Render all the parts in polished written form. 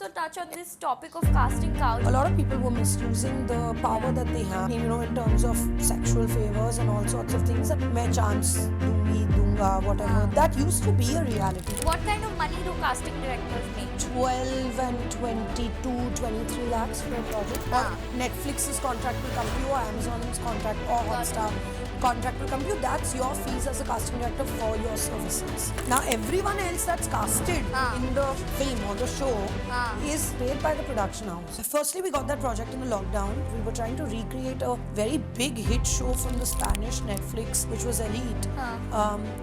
also touch on this topic of casting couch. A lot of people were misusing the power that they have, in terms of sexual favors and all sorts of things. Main chance dungi, dunga, whatever. That used to be a reality. What kind of money do casting directors make? 12 and 22, 23 lakhs for a project. Or Netflix's contract will come to you, or Amazon's contract, or Hotstar contract will come to you. That's your fees as a casting director for your services. Now, everyone else that's casted in the film or the show is paid by the production house. Firstly, we got that project in the lockdown. We were trying to recreate a very big hit show from the Spanish Netflix, which was Elite,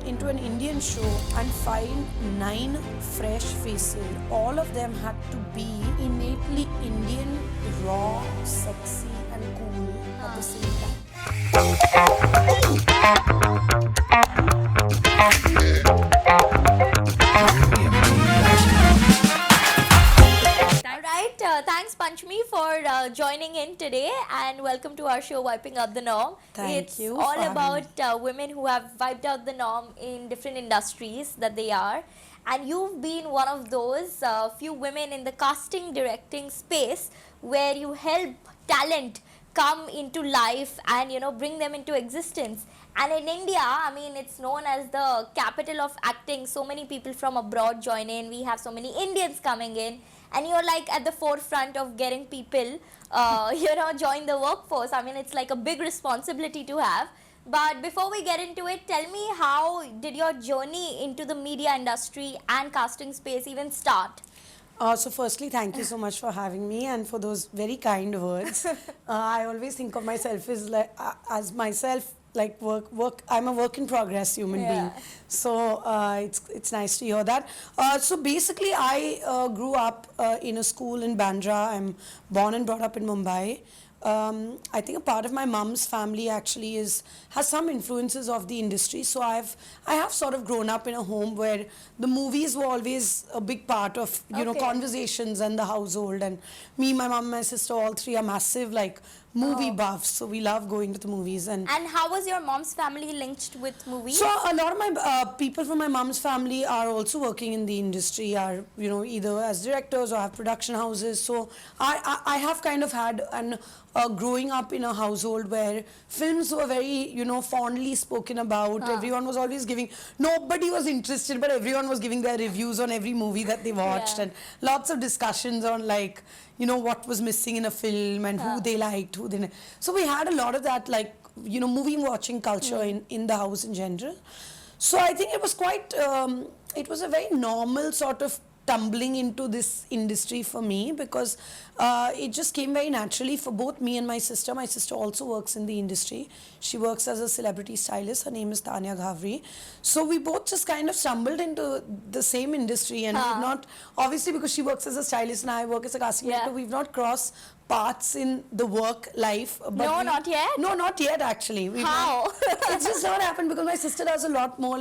into an Indian show and find 9 fresh faces. All of them had to be innately Indian, raw, sexy and cool at the same time. Thanks Panchami for joining in today, and welcome to our show Wiping Out the Norm. Thank you. It's all about women who have wiped out the norm in different industries that they are, and you've been one of those few women in the casting directing space where you help talent come into life and bring them into existence. And in India, I mean, it's known as the capital of acting. So many people from abroad join in. We have so many Indians coming in, and you're like at the forefront of getting people join the workforce. I mean, it's like a big responsibility to have. But before we get into it, tell me, how did your journey into the media industry and casting space even start? So firstly, thank you so much for having me and for those very kind words. I always think of myself as work. I'm a work in progress human being. So it's nice to hear that. So basically, I grew up in a school in Bandra. I'm born and brought up in Mumbai. I think a part of my mum's family actually has some influences of the industry. So I have sort of grown up in a home where the movies were always a big part of conversations and the household. And me, my mum, my sister, all three are massive movie buffs. So we love going to the movies. And how was your mom's family linked with movies? So a lot of my people from my mom's family are also working in the industry, are either as directors or have production houses. So I have kind of had growing up in a household where films were very fondly spoken about. Everyone was always giving, nobody was interested, but everyone was giving their reviews on every movie that they watched, and lots of discussions on what was missing in a film and who they liked, who they. So we had a lot of that movie watching culture in the house in general. So I think it was quite, it was a very normal sort of tumbling into this industry for me, because it just came very naturally for both me and my sister. My sister also works in the industry. She works as a celebrity stylist. Her name is Ghavri. So we both just kind of stumbled into the same industry, and we've not, obviously because she works as a stylist and I work as a casting director, we've not crossed paths in the work life. But not yet? No, not yet actually. How? It's just not happened because my sister does a lot more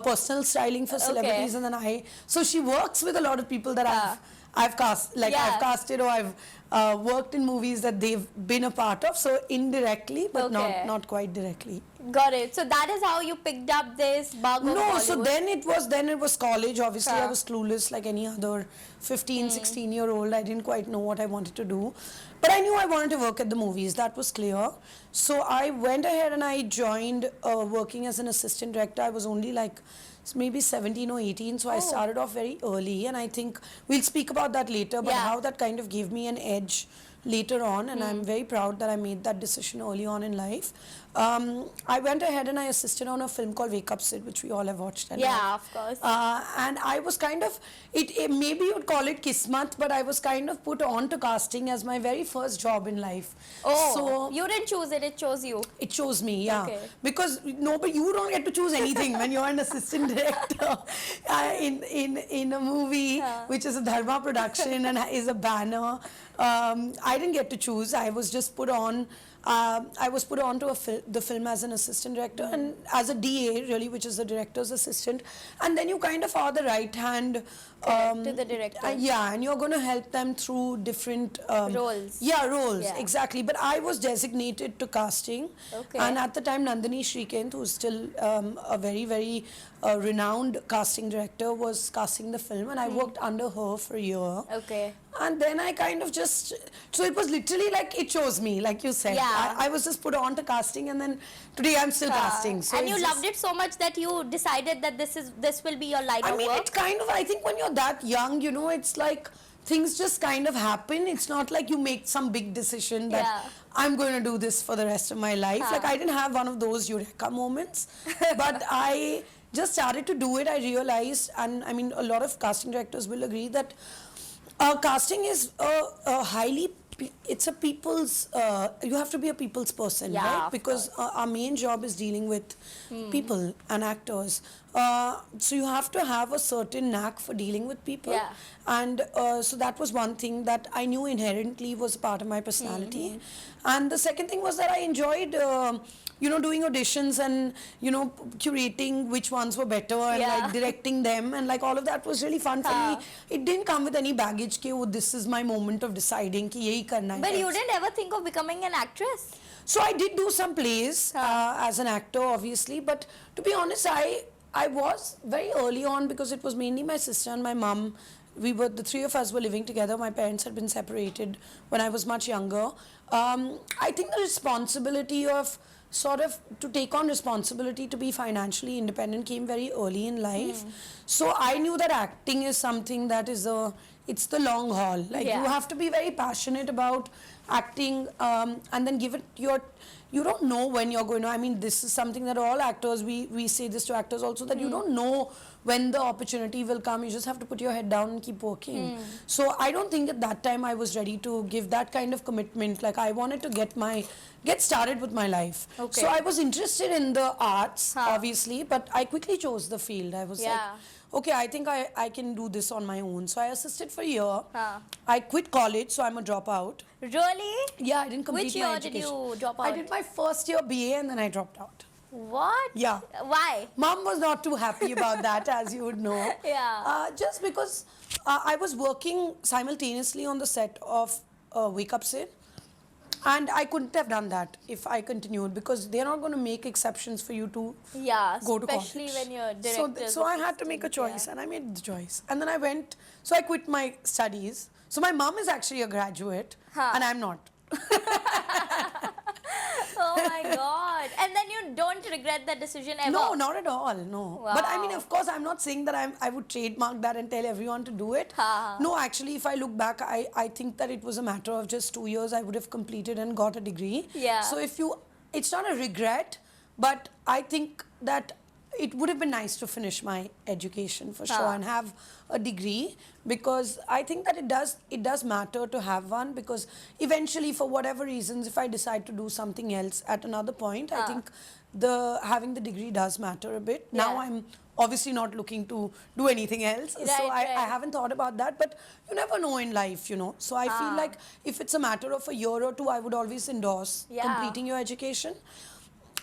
personal styling for celebrities, and then so she works with a lot of people that I've I've casted, or I've worked in movies that they've been a part of. So indirectly, but not quite directly. Got it. So that is how you picked up this bug of Bollywood. So then it was college. Obviously, I was clueless like any other 15, 16-year-old. I didn't quite know what I wanted to do. But I knew I wanted to work at the movies. That was clear. So I went ahead and I joined working as an assistant director. I was only maybe 17 or 18. So I started off very early. And I think we'll speak about that later. But how that kind of gave me an edge later on. And I'm very proud that I made that decision early on in life. I went ahead and I assisted on a film called Wake Up Sid, which we all have watched. And of course. And I was kind of, maybe you'd call it kismat, but I was kind of put on to casting as my very first job in life. Oh, so you didn't choose it, it chose you. It chose me, because but you don't get to choose anything when you're an assistant director in a movie which is a Dharma production and is a banner. I didn't get to choose. I was just put on. I was put on to the film as an assistant director and as a DA, really, which is the director's assistant. And then you kind of are the right hand Correct, to the director. Yeah, and you're going to help them through different Roles. Yeah, roles, Yeah. exactly. But I was designated to casting, Okay. and at the time, Nandini Shrikant, who's still a very, very renowned casting director, was casting the film, and I worked under her for a year. Okay. And then I kind of just, so it was literally like it chose me, like you said. Yeah. I was just put on to casting, and then today I'm still casting. So and you it's loved it so much that you decided that this will be your line I of mean, work. it kind of, I think when you're that young, you know, it's like things just kind of happen. It's not like you make some big decision that Yeah. I'm going to do this for the rest of my life. Like, I didn't have one of those eureka moments, but I just started to do it. I realized, and I mean, a lot of casting directors will agree that casting is a highly it's a people's you have to be a people's person, Yeah, right? of Because our main job is dealing with people and actors, so you have to have a certain knack for dealing with people. Yeah. And so that was one thing that I knew inherently was part of my personality. And the second thing was that I enjoyed you know, doing auditions and, you know, curating which ones were better and Yeah. like directing them, and like all of that was really fun for me. It didn't come with any baggage ki, oh, this is my moment of deciding ki yehi karna hai. But you didn't ever think of becoming an actress? So I did do some plays as an actor, obviously, but to be honest, I was very early on, because it was mainly my sister and my mum. The three of us were living together. My parents had been separated when I was much younger. I think the responsibility of sort of to take on responsibility to be financially independent came very early in life. So I knew that acting is something that is it's the long haul. Like you have to be very passionate about acting, and then give it you don't know when you're going to, I mean, this is something that all actors, we say this to actors also, that you don't know when the opportunity will come. You just have to put your head down and keep working. So I don't think at that time I was ready to give that kind of commitment. Like I wanted to get started with my life. Okay. So I was interested in the arts, obviously, but I quickly chose the field. I was like, okay, I think I can do this on my own. So I assisted for a year. I quit college, so I'm a dropout. Really? Yeah, I didn't complete Which my year education. did you drop out? I did my first year BA and then I dropped out. What? Yeah. Why? Mom was not too happy about that, as you would know. Yeah. Just because I was working simultaneously on the set of Wake Up Sid, and I couldn't have done that if I continued, because they're not going to make exceptions for you to go to college. Especially when you're directors. So I had to make a choice, and I made the choice. And then I quit my studies. So my mom is actually a graduate, and I'm not. Oh my God. And then you don't regret that decision ever? No, not at all, no. Wow. But I mean, of course, I'm not saying that I would trademark that and tell everyone to do it. No, actually, if I look back, I think that it was a matter of just 2 years I would have completed and got a degree. Yeah. So it's not a regret, but I think that it would have been nice to finish my education for sure and have a degree, because I think that it does matter to have one, because eventually, for whatever reasons, if I decide to do something else at another point, I think having the degree does matter a bit. Now I'm obviously not looking to do anything else, so I haven't thought about that, but you never know in life, you know. So I feel like if it's a matter of a year or two, I would always endorse completing your education.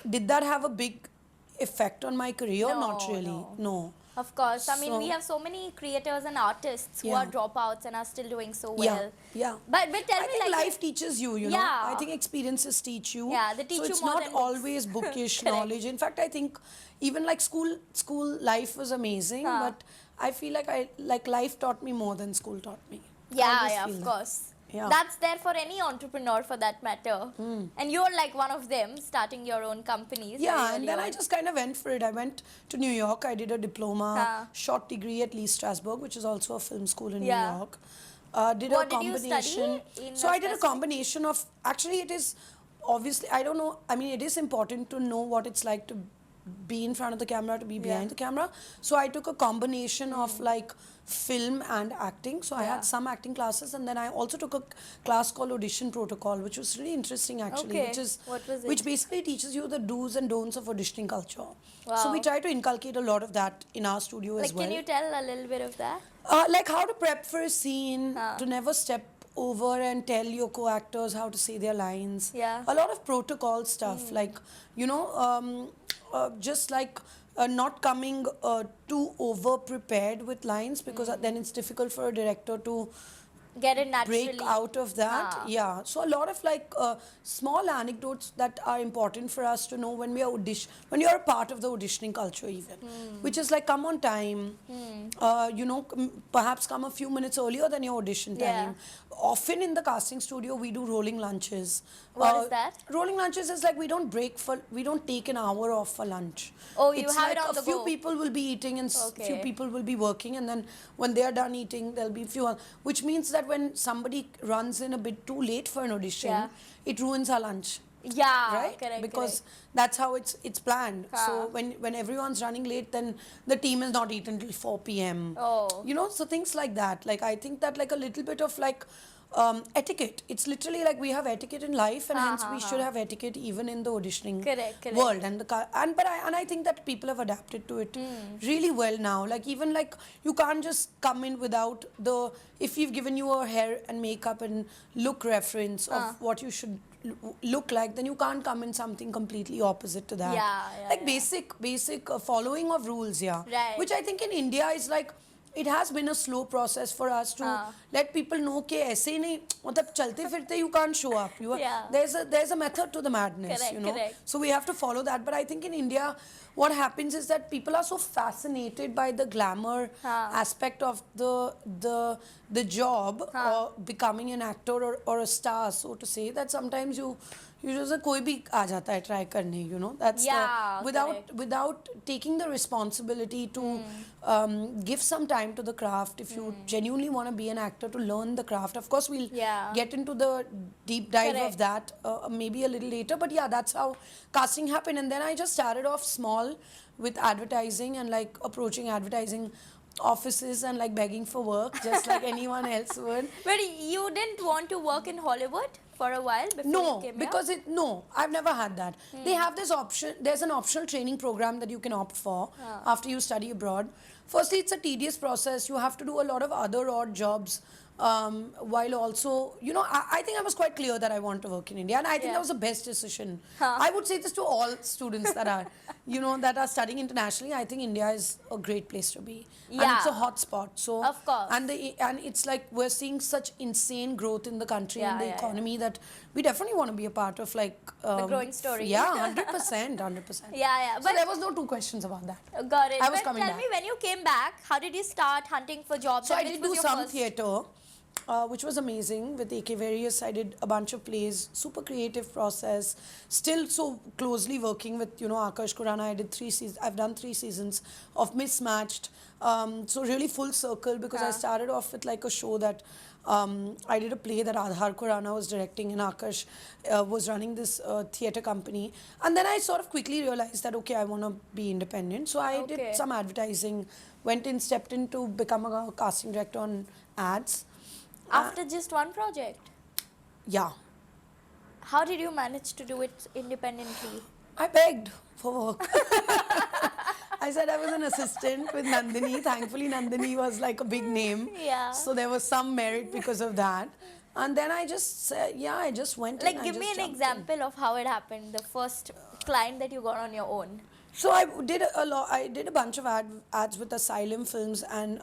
Did that have a big effect on my career? No, Not really. No. Of course. I mean, we have so many creators and artists who are dropouts and are still doing so well. Yeah. But tell me, I think like, life teaches you, you know. I think experiences teach you. Yeah, they teach so you it's more not than books. always bookish knowledge. In fact, I think even like school life was amazing, but I feel like life taught me more than school taught me. Of course. Yeah. That's there for any entrepreneur, for that matter. And you're like one of them, starting your own companies. Yeah, and then I just kind of went for it. I went to New York. I did a diploma, short degree at Lee Strasberg, which is also a film school in New York. Did What a did you combination. study in So I did a combination of, actually it is, obviously, I don't know, I mean, it is important to know what it's like to be in front of the camera, to be behind the camera. So I took a combination of like film and acting. So I had some acting classes, and then I also took a class called Audition Protocol, which was really interesting actually. What was it? Which basically teaches you the do's and don'ts of auditioning culture. So we try to inculcate a lot of that in our studio as well. Can you tell a little bit of that? Like how to prep for a scene, to never step over and tell your co-actors how to say their lines. Yeah. A lot of protocol stuff, like, you know, just like not coming too over prepared with lines, because then it's difficult for a director to Get it break naturally. out of that. Huh. Yeah, so a lot of like small anecdotes that are important for us to know when we are when you're a part of the auditioning culture even, which is like come on time, perhaps come a few minutes earlier than your audition Yeah. time. Often in the casting studio we do rolling lunches. What is that? Rolling lunches is like we don't take an hour off for lunch. Oh, you It's have like it on a the few go. people will be eating and few Okay. people will be working, and then when they are done eating there'll be few, which means that when somebody runs in a bit too late for an audition, Yeah. it ruins our lunch, Yeah, right? correct. Because correct. that's how it's planned. Huh. So when everyone's running late, then the team is not eaten till 4 p.m. Oh. So things like that. Like I think that like a little bit of like etiquette. It's literally like we have etiquette in life, and hence we should have etiquette even in the auditioning Correct. world. And I think that people have adapted to it really well now. Like even like you can't just come in without the, if we've given you a hair and makeup and look reference of what you should look like, then you can't come in something completely opposite to that. Yeah, Like yeah. basic following of rules, yeah. Right. Which I think in India is like, it has been a slow process for us to let people know कि ऐसे ही नहीं, मतलब चलते फिरते you can't show up. Yeah. There's a method to the madness, Correct, correct. So we have to follow that. But I think in India, what happens is that people are so fascinated by the glamour aspect of the job, or becoming an actor or a star, so to say, that sometimes you just कोई भी आ जाता है try करने, that's Yeah, without taking the responsibility to give some time to the craft. If you genuinely want to be an actor, to learn the craft, of course we'll get into the deep dive of that maybe a little later. But yeah, that's how casting happened. And then I just started off small with advertising and like approaching advertising offices and like begging for work just like anyone else would. But you didn't want to work in Hollywood for a while before No, you came because I've never had that. They have this option, there's an optional training program that you can opt for after you study abroad. Firstly, it's a tedious process. You have to do a lot of other odd jobs, while also, I think I was quite clear that I want to work in India, and I think that was the best decision. I would say this to all students that are, that are studying internationally. I think India is a great place to be, and it's a hot spot. So, Of course. and it's like we're seeing such insane growth in the country and the economy that we definitely want to be a part of, like the growing story. Yeah, 100%. Yeah. So But there was no two questions about that. got it. I was But coming tell back. me, when you came back, how did you start hunting for jobs? So and I which did was do your some first- theatre, which was amazing with AK Various. I did a bunch of plays, super creative process. Still so closely working with Akash Khurana. I did 3 seasons. I've done 3 seasons of Mismatched. So really full circle, because I started off with like a show that I did a play that Adhar Khurana was directing, and Akash was running this theatre company. And then I sort of quickly realized that, okay, I want to be independent. So I did some advertising, stepped in to become a casting director on ads. After just one project. Yeah. How did you manage to do it independently? I begged for work. I said I was an assistant with Nandini. Thankfully, Nandini was like a big name. Yeah. So there was some merit because of that. And then I just said, I just went in. Like, give me an example of how it happened, the first client that you got on your own. So I did a lot. I did a bunch of ads with Asylum Films and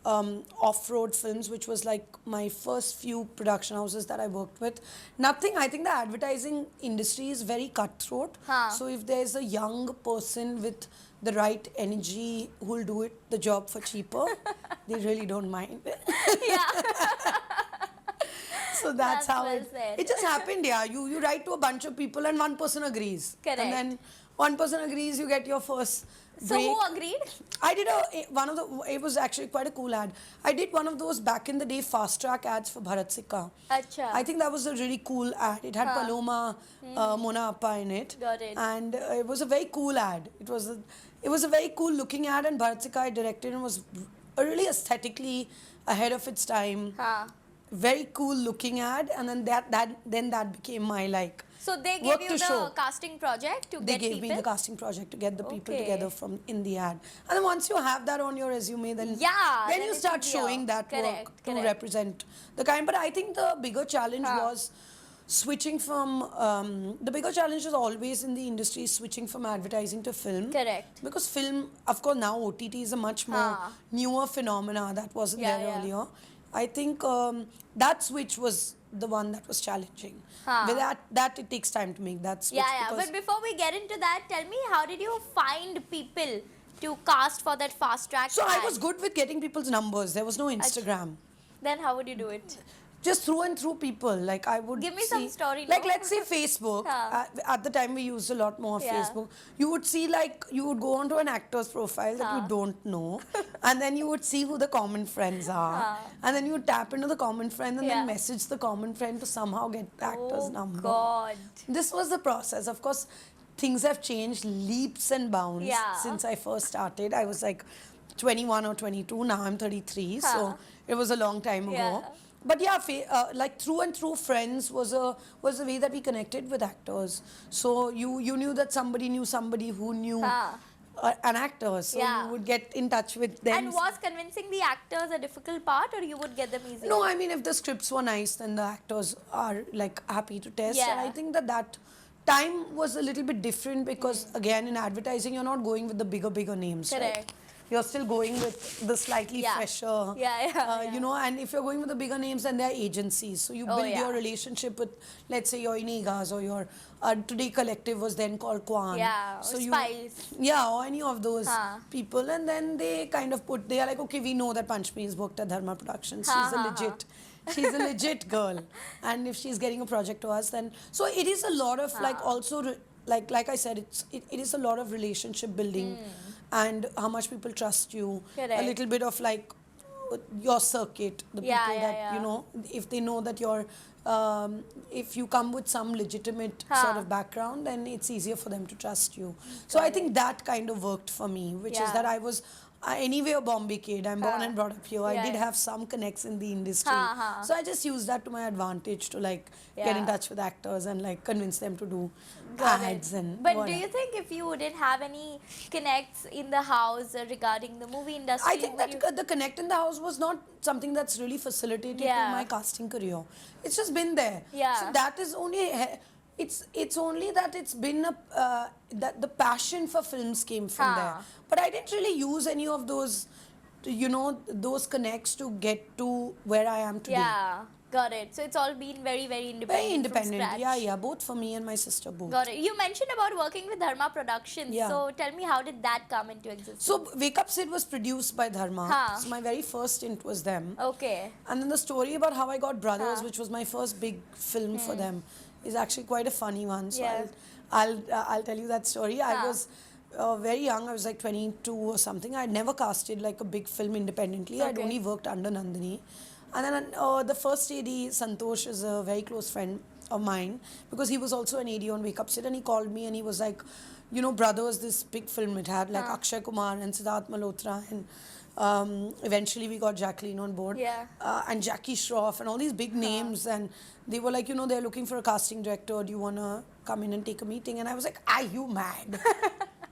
Off-Road Films, which was like my first few production houses that I worked with. Nothing. I think the advertising industry is very cutthroat. So if there's a young person with the right energy who'll do the job for cheaper, they really don't mind. So that's how well said. it just happened. Yeah, you write to a bunch of people and one person agrees. Correct. And then one person agrees, you get your first So break. who agreed? I did it was actually quite a cool ad. I did one of those back in the day fast track ads for Bharat Sikka. Acha. I think that was a really cool ad. It had Paloma Mona Appa in it. Got it. And it was a very cool ad. It was a very cool looking ad, and Bharat Sikka I directed, and was really aesthetically ahead of its time. Very cool looking ad, and then that became my like. So they gave work you to the show. casting project to They get gave people? me the casting project to get the people Okay. together from in the ad. And then once you have that on your resume, then then you it's start easier. showing that Correct, work to correct. represent the kind. But I think the bigger challenge was switching from the bigger challenge is always in the industry switching from advertising to film. Correct. Because film, of course, now OTT is a much more newer phenomena that wasn't Yeah, there yeah. earlier. I think that switch was the one that was challenging. But that it takes time to make that switch. Yeah, yeah. But before we get into that, tell me, how did you find people to cast for that fast track? So I was good with getting people's numbers. There was no Instagram. Then how would you do it? Just through and through people. Like I would Give me see, some story. like no? let's say Facebook. At the time we used a lot more Yeah. Facebook. You would see, like, you would go onto an actor's profile that you don't know, and then you would see who the common friends are, and then you would tap into the common friend and Yeah. then message the common friend to somehow get the actor's number. God. This was the process. Of course, things have changed leaps and bounds Yeah. since I first started. I was like 21 or 22. Now I'm 33, so it was a long time ago. Yeah. But yeah, like through and through friends was a way that we connected with actors. So you knew that somebody knew somebody who knew an actor, so Yeah. you would get in touch with them. And was convincing the actors a difficult part, or you would get them easily? No, I mean, if the scripts were nice, then the actors are like happy to test. And Yeah. I think that time was a little bit different because again, in advertising, you're not going with the bigger names. Correct. Right? You're still going with the slightly Yeah. fresher, Yeah. you know, and if you're going with the bigger names, then they're agencies. So you build yeah. your relationship with, let's say, your Inigas or your Today Collective was then called Kwan. Yeah, So or you, Spice. yeah, or any of those people, and then they kind of they are like, okay, we know that Panchami has worked at Dharma Productions. She's a legit girl, and if she's getting a project to us, then so it is a lot of like also like I said, it is a lot of relationship building, and how much people trust you. Correct. A little bit of like your circuit, the Yeah, people yeah, that yeah. you know, if they know that you're. If you come with some legitimate sort of background, then it's easier for them to trust you. So I think that kind of worked for me, which is Yeah. that I was anyway a Bombay kid. I'm born and brought up here. I did Yeah. have some connects in the industry. So I just used that to my advantage to like get in Yeah. touch with actors and like convince them to do Got ads it. and But whatever. do you think if you didn't have any connects in the house regarding the movie industry, I think would that the connect in the house was not something that's really facilitated Yeah. in my casting career. It's just been there. Yeah. So that is only it's only that it's been that the passion for films came from there. But I didn't really use any of those, you know, those connects to get to where I am today. Yeah, got it. So it's all been very, very independent. Very from independent. scratch. Yeah, both for me and my sister both. Got it. You mentioned about working with Dharma Productions. Yeah. So tell me, how did that come into existence? So Wake Up Sid was produced by Dharma. So my very first stint was them. Okay. And then the story about how I got Brothers, which was my first big film for them, is actually quite a funny one. So Yeah. I'll tell you that story. I was very young. I was like 22 or something. I'd never casted like a big film independently. I'd Okay. only worked under Nandini. And then the first AD, Santosh, is a very close friend of mine because he was also an AD on Wake Up Sid, and he called me and he was like, you know, Brothers, this big film, it had like Akshay Kumar and Siddharth Malhotra, and eventually we got Jacqueline on board, Yeah. and Jackie Shroff and all these big names, and they were like, you know, they're looking for a casting director. Do you want to come in and take a meeting? And I was like, are you mad?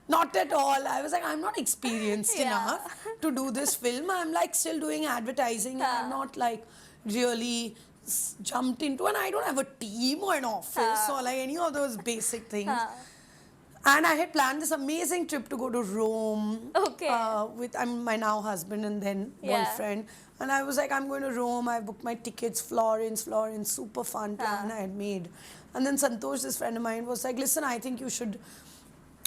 Not at all. I was like, I'm not experienced enough to do this film. I'm like still doing advertising. I'm not like really jumped into, and I don't have a team or an office or like any of those basic things. And I had planned this amazing trip to go to Rome with my now husband and then boyfriend. And I was like, I'm going to Rome. I booked my tickets, Florence, super fun plan I had made. And then Santosh, this friend of mine, was like, listen, I think you should,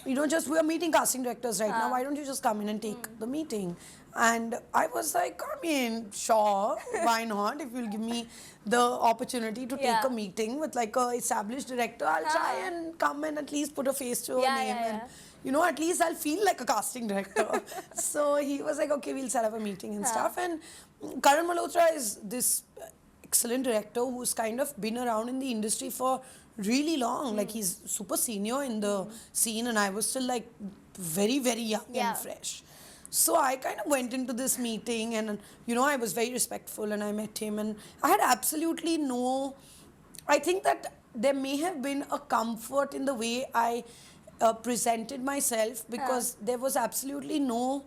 you know, just, we're meeting casting directors right now. Why don't you just come in and take the meeting? And I was like, I mean, sure, why not? If you'll give me the opportunity to take a meeting with like a established director, I'll try and come and at least put a face to a name. And, you know, at least I'll feel like a casting director. So he was like, okay, we'll set up a meeting and stuff. And Karan Malhotra is this excellent director who's kind of been around in the industry for really long. Like he's super senior in the scene, and I was still like very, very young and fresh. So I kind of went into this meeting, and you know, I was very respectful, and I met him, and I had absolutely no, I think that there may have been a comfort in the way I presented myself, because there was absolutely no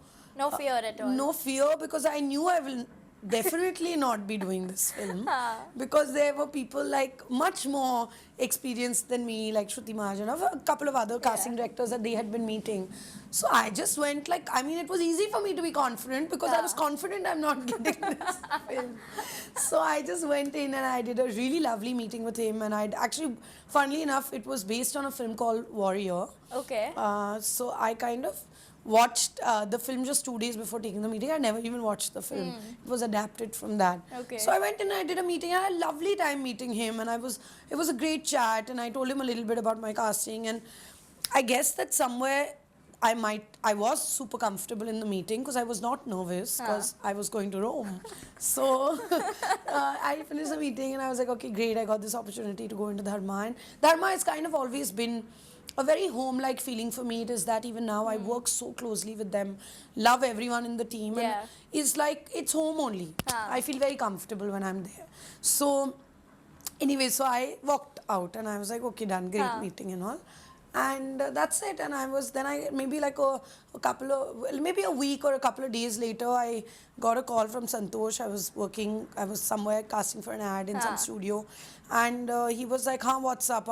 fear at all. no fear, because I knew I will definitely not be doing this film because there were people like much more experienced than me, like Shruti Mahajan, of a couple of other casting directors that they had been meeting. So I just went like, I mean, it was easy for me to be confident because I was confident I'm not getting this film. So I just went in and I did a really lovely meeting with him, and I'd actually, funnily enough, it was based on a film called Warrior. Okay. So I kind of watched the film just 2 days before taking the meeting. I never even watched the film. It was adapted from that. Okay. So I went in and I did a meeting, and I had a lovely time meeting him, and it was a great chat, and I told him a little bit about my casting, and I guess that somewhere I was super comfortable in the meeting because I was not nervous because I was going to Rome. So I finished the meeting and I was like, okay, great, I got this opportunity to go into Dharma. And Dharma has kind of always been a very home-like feeling for me. It is that even now I work so closely with them, love everyone in the team, and it's like it's home only. I feel very comfortable when I'm there. So anyway, so I walked out and I was like, okay, done, great meeting and all. And that's it. And maybe like maybe a week or a couple of days later, I got a call from Santosh. I was somewhere casting for an ad in some studio, and he was like, what's up?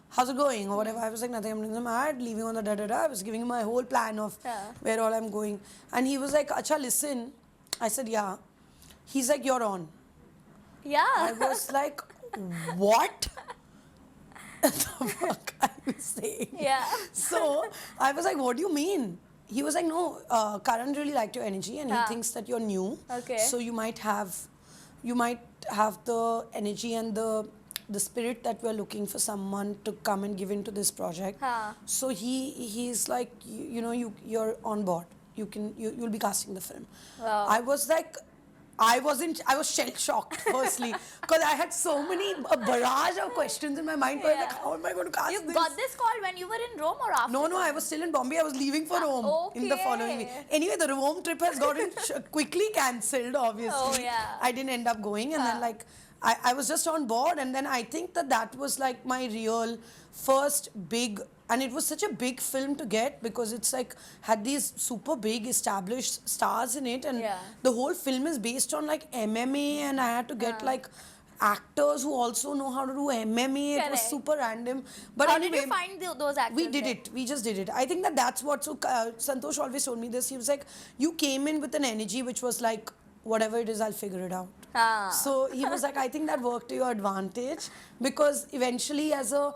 How's it going? Or whatever. I was like, nothing, I'm doing some ad, leaving on the da-da-da. I was giving him my whole plan of where all I'm going. And he was like, Acha, listen. I said, yeah. He's like, you're on. Yeah. I was like, what? The fuck I'm saying? Yeah. So I was like, what do you mean? He was like, no, Karan really liked your energy and he thinks that you're new. Okay. So you might have the energy and the spirit that we're looking for someone to come and give into this project. So he's like, you're on board. You'll be casting the film. Wow. I was like, I was shell-shocked firstly because I had so many a barrage of questions in my mind. I was like, how am I going to cast You this? got this call when you were in Rome or after? No, I was still in Bombay. I was leaving for Rome in the following week. Anyway, the Rome trip has gotten quickly cancelled, obviously. Oh, yeah. I didn't end up going, and then like I was just on board, and then I think that was like my real first big, and it was such a big film to get because it's like had these super big established stars in it, and the whole film is based on like MMA, and I had to get like actors who also know how to do MMA. Correct. It was super random. But how anyway, did you find those actors? We did it. We just did it. I think that's what. So Santosh always told me this. He was like, you came in with an energy which was like, whatever it is, I'll figure it out. So he was like, I think that worked to your advantage because eventually as a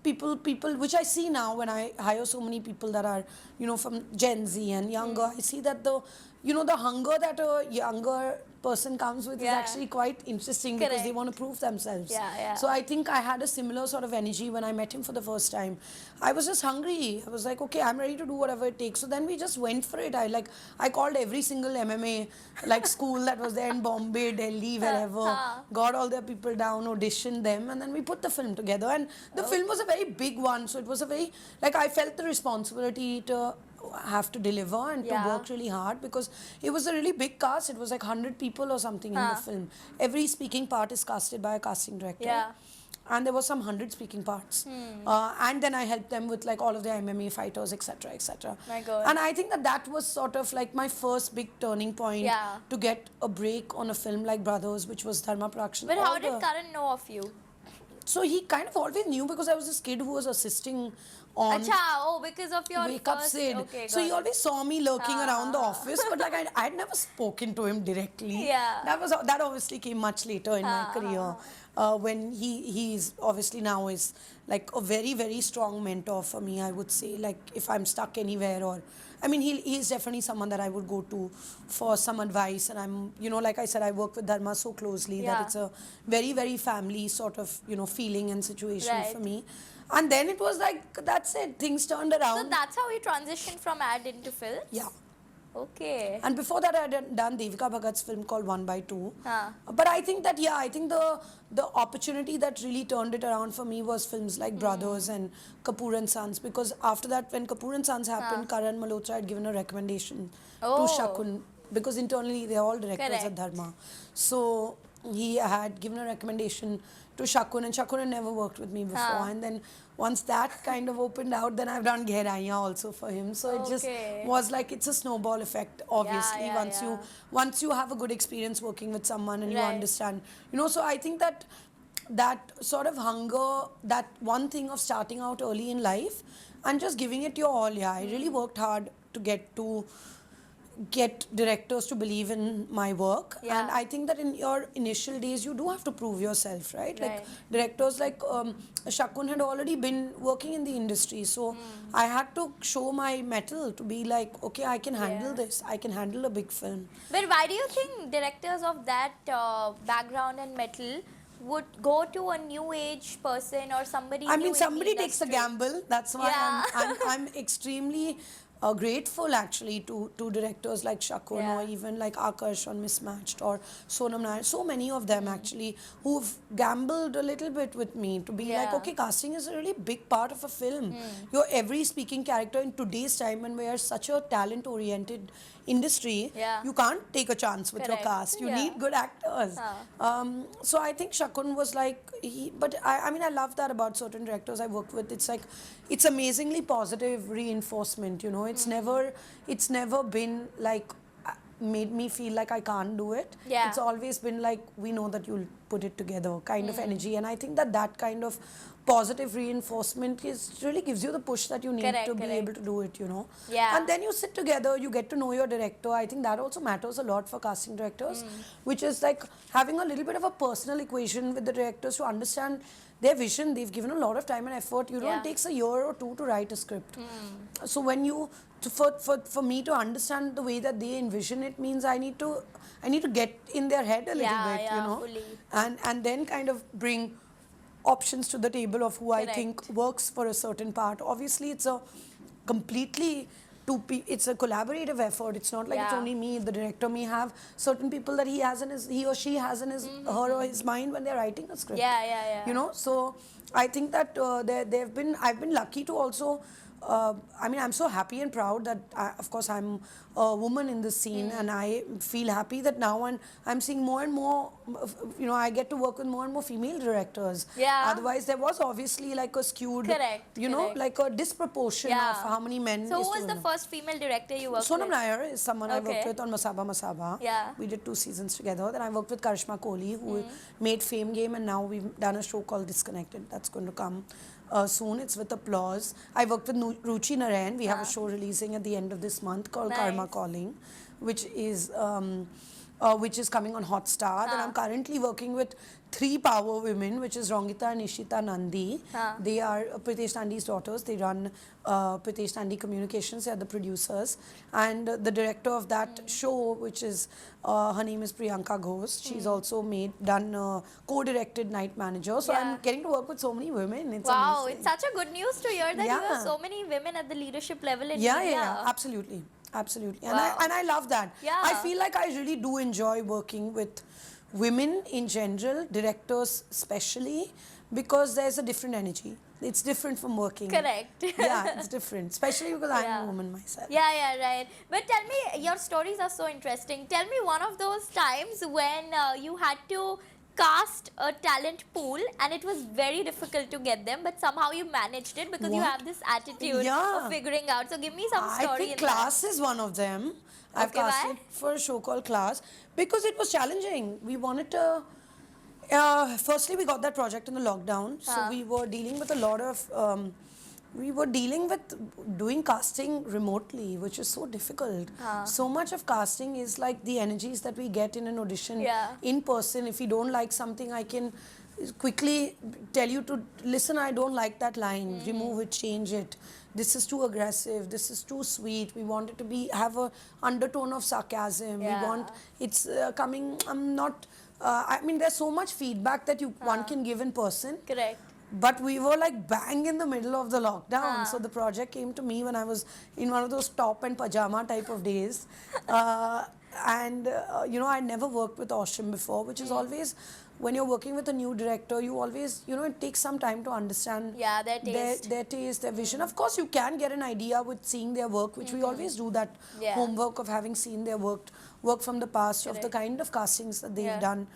people which I see now when I hire so many people that are from Gen Z and younger, I see that the hunger that a younger person comes with is actually quite interesting because they want to prove themselves. So I think I had a similar sort of energy when I met him for the first time. I was just hungry. I was like, okay, I'm ready to do whatever it takes. So then we just went for it. I called every single MMA like school that was there in Bombay, Delhi, wherever. Got all the people down, auditioned them, and then we put the film together. And the film was a very big one. So it was a very, like I felt the responsibility to have to deliver and to work really hard because it was a really big cast. It was like 100 people or something in the film. Every speaking part is casted by a casting director. And there were some 100 speaking parts. And then I helped them with like all of the MMA fighters, etc., etc. My God. And I think that was sort of like my first big turning point to get a break on a film like Brothers, which was Dharma Productions. But how did Karan know of you? So he kind of always knew because I was this kid who was assisting on because of your Wake Up Sid. Okay, so he always saw me lurking around the office, but like I had never spoken to him directly. That obviously came much later in my career when he's obviously now is like a very, very strong mentor for me, I would say. Like if I'm stuck anywhere or I mean, he's definitely someone that I would go to for some advice. And I'm, like I said, I work with Dharma so closely that it's a very, very family sort of, feeling and situation for me. And then it was like, that's it. Things turned around. So that's how you transitioned from ad into film? Yeah. Okay. And before that, I had done Devika Bhagat's film called 1/2. But I think that, the opportunity that really turned it around for me was films like Brothers and Kapoor and Sons. Because after that, when Kapoor and Sons happened, Karan Malhotra had given a recommendation to Shakun. Because internally, they're all directors at Dharma. So he had given a recommendation to Shakun, and Shakun had never worked with me before. And then once that kind of opened out, then I've done Gheraiya also for him. So it just Okay. was like, it's a snowball effect, obviously. yeah, yeah. Once you have a good experience working with someone and you Right. understand, so I think that sort of hunger, that one thing of starting out early in life and just giving it your all. Yeah, I really worked hard to get directors to believe in my work. Yeah. And I think that in your initial days you do have to prove yourself, right? Like Right. directors like Shakun had already been working in the industry, so I had to show my mettle to be like, okay, I can handle Yeah. this, I can handle a big film. But why do you think directors of that background and metal would go to a new age person or somebody I new mean, in the somebody takes a industry? gamble. That's why Yeah. I'm extremely grateful actually to directors like Shakun Yeah. or even like Akash on Mismatched or Sonam Nair. So many of them actually who've gambled a little bit with me to be like, Yeah. okay, casting is a really big part of a film. You're every speaking character in today's time, when we are such a talent-oriented industry. Yeah. You can't take a chance with your Correct. cast. You Yeah. need good actors. So I think Shakun was like, but I mean, I love that about certain directors I worked with. It's like, it's amazingly positive reinforcement, it's never been like, made me feel like I can't do it. Yeah. It's always been like, we know that you'll put it together kind of energy. And I think that kind of positive reinforcement really gives you the push that you need Correct, to be correct. able to do it, Yeah. And then you sit together, you get to know your director. I think that also matters a lot for casting directors, which is like having a little bit of a personal equation with the directors to understand their vision. They've given a lot of time and effort. Yeah. It takes a year or two to write a script. So when for me to understand the way that they envision it, means I need to get in their head a little Yeah, bit, yeah, fully. and then kind of bring options to the table of who I think Correct. works for a certain part. Obviously, it's a completely it's a collaborative effort. It's not like it's Yeah. only me. The director may have certain people that he or she has in his her or his mind when they're writing a script. Yeah. So I think that I've been lucky to also. I mean, I'm so happy and proud that, of course, I'm a woman in this scene, and I feel happy that now I'm seeing more and more, I get to work with more and more female directors. Yeah. Otherwise, there was obviously like a skewed, Correct, correct. like a disproportion Yeah. of how many men. So is who to was the women. first female director you worked Sonam with? Nair is someone I worked Okay. with on Masaba Masaba. Yeah. We did 2 seasons together. Then I worked with Karishma Koli, who made Fame Game, and now we've done a show called Disconnected. That's going to come soon. It's with Applause. I worked with Ruchi Narayan. We have a show releasing at the end of this month called Karma Nice. Calling, which is coming on Hotstar. Then I'm currently working with 3 power women, which is Rongita and Ishita Nandi. They are Pritesh Nandi's daughters. They run Pritesh Nandi Communications. They are the producers. And the director of that show, which is, her name is Priyanka Ghosh. She's also done co-directed Night Manager. So Yeah. I'm getting to work with so many women. It's Wow, amazing. it's such a good news to hear that you have Yeah. so many women at the leadership level in Yeah, media. absolutely. Absolutely. Wow. And I love that. Yeah. I feel like I really do enjoy working with women in general, directors especially, because there's a different energy. It's different from working. Correct. Yeah, it's different, especially because I'm Yeah. a woman myself. Yeah, right. But tell me, your stories are so interesting. Tell me one of those times when you had to cast a talent pool and it was very difficult to get them, but somehow you managed it because you What? have this attitude Yeah. of figuring out. So give me some I story think in Class is one of them. I've Okay, why? casted for a show called Class because it was challenging. We wanted to. Firstly, we got that project in the lockdown, so we were dealing with a lot of. We were dealing with doing casting remotely, which is so difficult. So much of casting is like the energies that we get in an audition Yeah. in person. If you don't like something, I can quickly tell you to listen. I don't like that line. Remove it, change it. This is too aggressive. This is too sweet. We want it to have a undertone of sarcasm. Yeah. We want it's coming. I'm not. I mean, there's so much feedback that one can give in person. Correct. But we were like bang in the middle of the lockdown. So the project came to me when I was in one of those top and pajama type of days. I never worked with Audition before, which is always, when you're working with a new director, you always, it takes some time to understand their taste. their taste, their vision. Of course, you can get an idea with seeing their work, which we always do that Yeah. homework of having seen their work from the past, of the kind of castings that they've done.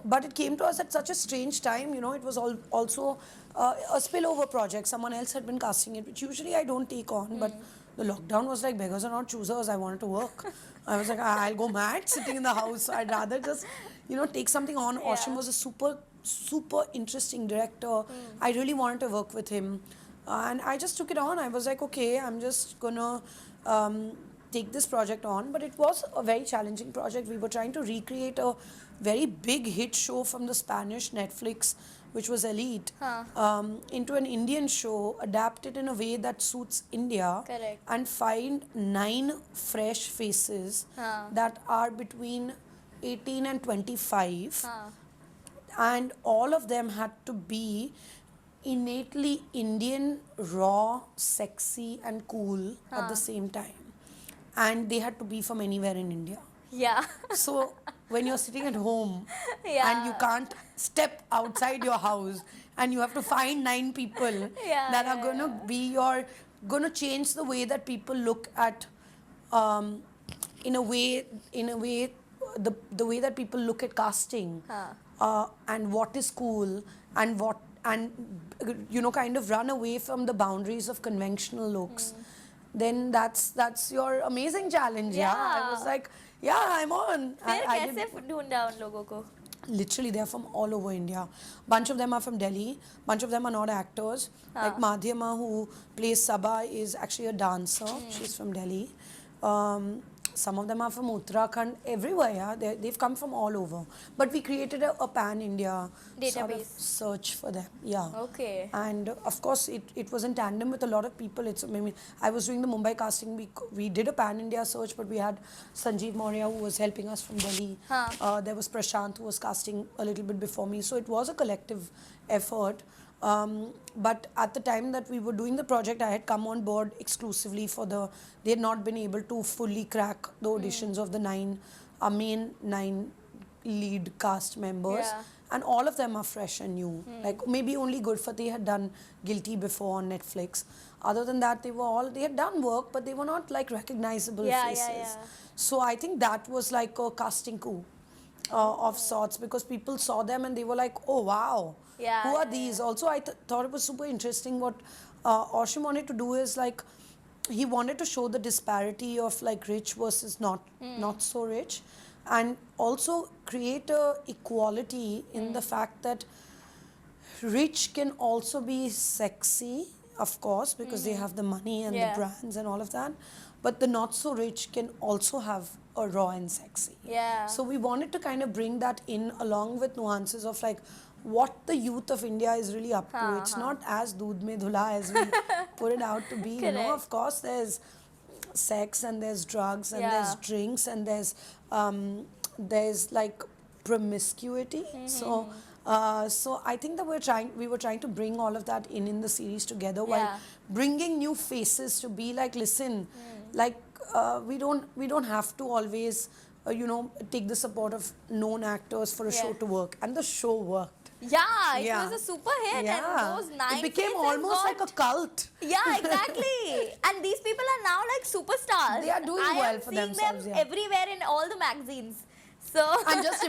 But it came to us at such a strange time, you know, it was also a spillover project. Someone else had been casting it, which usually I don't take on, but the lockdown was like beggars are not choosers. I wanted to work. I was like, I'll go mad sitting in the house. So I'd rather just, you know, take something on. Yeah. Oshim was a super interesting director. I really wanted to work with him. And I just took it on. I was like, okay, I'm just gonna take this project on. But it was a very challenging project. We were trying to recreate a very big hit show from the Spanish Netflix, which was Elite, into an Indian show, adapted in a way that suits India, Correct. and find 9 fresh faces that are between 18 and 25, and all of them had to be innately Indian, raw, sexy, and cool at the same time. And they had to be from anywhere in India. Yeah. So when you're sitting at home Yeah. and you can't step outside your house and you have to find 9 people Yeah, that are yeah, going to be going to change the way that people look at, in a way, the way that people look at casting, and what is cool and you know, kind of run away from the boundaries of conventional looks. Then that's your amazing challenge. I Yeah. was like, yeah, I'm on. फिर I कैसे did, ढूंढा उन लोगों को? literally they're from all over India. Bunch of them are from Delhi, bunch of them are not actors. Like Madhyama, who plays Sabha, is actually a dancer. She's from Delhi. Some of them are from Uttarakhand, everywhere. Yeah, they've come from all over. But we created a pan-India sort of Database. search for them. Yeah. Okay. And of course, it was in tandem with a lot of people. I mean, I was doing the Mumbai casting. We did a pan-India search, but we had Sanjeev Maurya, who was helping us from Delhi. There was Prashant, who was casting a little bit before me. So it was a collective effort. But at the time that we were doing the project, I had come on board exclusively they had not been able to fully crack the auditions of the main 9 lead cast members. Yeah. And all of them are fresh and new. Like maybe only Gurfateh had done Guilty before on Netflix. Other than that, they had done work, but they were not like recognizable faces. Yeah. So I think that was like a casting coup of sorts, because people saw them and they were like, oh wow, Yeah, who are yeah, these? Also, I thought it was super interesting what Oshim wanted to do is like, he wanted to show the disparity of like rich versus not so rich, and also create a equality in the fact that rich can also be sexy, of course, because they have the money and the brands and all of that, but the not so rich can also have a raw and sexy. Yeah. So we wanted to kind of bring that in along with nuances of like what the youth of India is really up to. It's not as doodh mein dhula as we put it out to be. You know, of course there's sex and there's drugs and there's drinks and there's like promiscuity. So I think that we were trying to bring all of that in the series together while bringing new faces to be like, listen, like we don't have to always you know, take the support of known actors for a show to work, and the show worked. Yeah, it was a super hit, and those 9 it became faces almost like a cult. Yeah, exactly. And these people are now like superstars. They are doing well for themselves. I am seeing them everywhere in all the magazines. So and just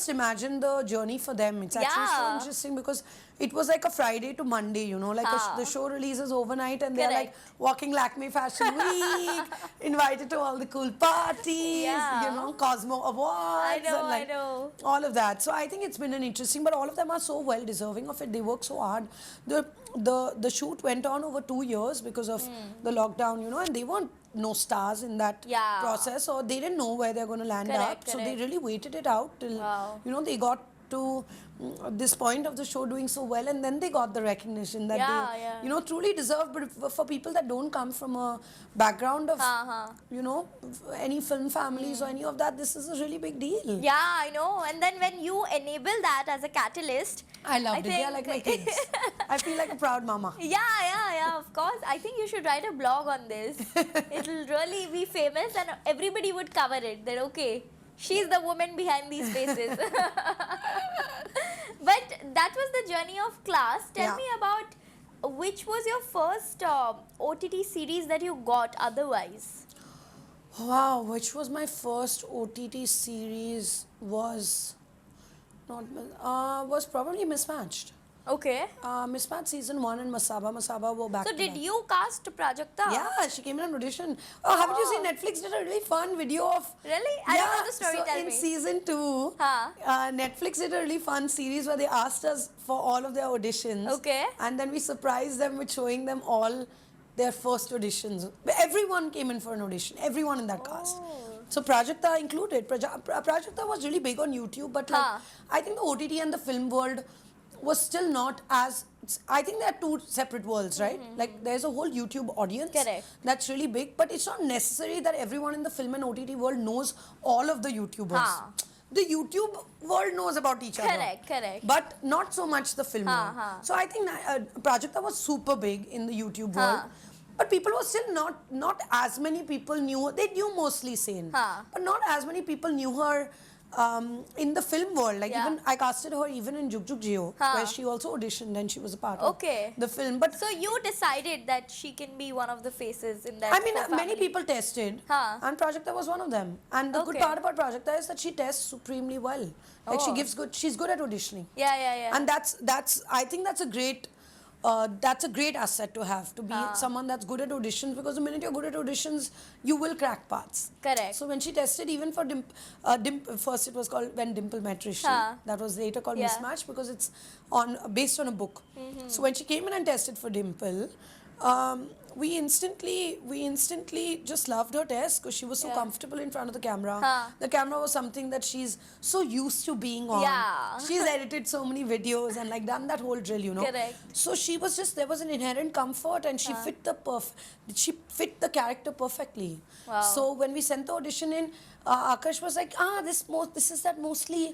imagine the journey for them. It's actually so interesting because it was like a Friday to Monday, you know, like the show releases overnight and they're like walking Lakme Fashion Week, invited to all the cool parties, you know, Cosmo Awards, I know. all of that. So I think it's been an interesting, but all of them are so well deserving of it. They work so hard. The shoot went on over 2 years because of the lockdown, you know, and they weren't no stars in that process, or they didn't know where they're going to land up. So they really waited it out till you know, they got to this point of the show doing so well, and then they got the recognition that they you know, truly deserve. But for people that don't come from a background of you know, any film families or any of that, this is a really big deal. Yeah, I know. And then when you enable that as a catalyst, I loved it. They are like my kids. I feel like a proud mama. Yeah, of course. I think you should write a blog on this. It'll really be famous and everybody would cover it. That okay, she's the woman behind these faces. But that was the journey of class. Tell me about which was your first OTT series that you got otherwise? Wow, which was my first OTT series was probably Mismatched. Okay. Mismatched season 1 and Masaba were back So to did back. you cast Prajakta? Yeah, she came in an audition. Oh, haven't you seen Oh. Netflix did a really fun video of. Really? I don't know the story. So Tell in me. season 2, Huh. Netflix did a really fun series where they asked us for all of their auditions. Okay. And then we surprised them with showing them all their first auditions. Everyone came in for an audition, everyone in that cast. Oh. So Prajakta included. Prajakta was really big on YouTube, but like Huh. I think the OTT and the film world was still not as. I think there are two separate worlds, right? Like there's a whole YouTube audience Correct. that's really big, but it's not necessary that everyone in the film and OTT world knows all of the YouTubers. Huh. The YouTube world knows about each other. Correct. But not so much the film Huh, world. huh. So I think Prajakta was super big in the YouTube world. Huh. But people were still not as many people knew. They knew mostly Sen, Huh. but not as many people knew her in the film world. Like Yeah. even I casted her even in Jug Jug Jio, Huh. where she also auditioned and she was a part Okay. of the film. But So you decided that she can be one of the faces in that. I mean, family. many people tested, Huh. and Prajakta was one of them. And the good Okay. part about Prajakta is that she tests supremely well. Like she Oh. gives good. She's good at auditioning. Yeah. And that's I think that's a great asset to have, to be someone that's good at auditions, because the minute you're good at auditions you will crack parts. Correct. So when she tested even for first it was called When Dimple Met Rishi. That was later called Yeah. Mismatch because it's based on a book. So when she came in and tested for Dimple, we instantly just loved her test because she was so Yeah. comfortable in front of the camera. Huh. The camera was something that she's so used to being on. Yeah. She's edited so many videos and like done that whole drill, Correct. So she was just, there was an inherent comfort and she she fit the character perfectly. Wow. So when we sent the audition in, Akash was like, this is that mostly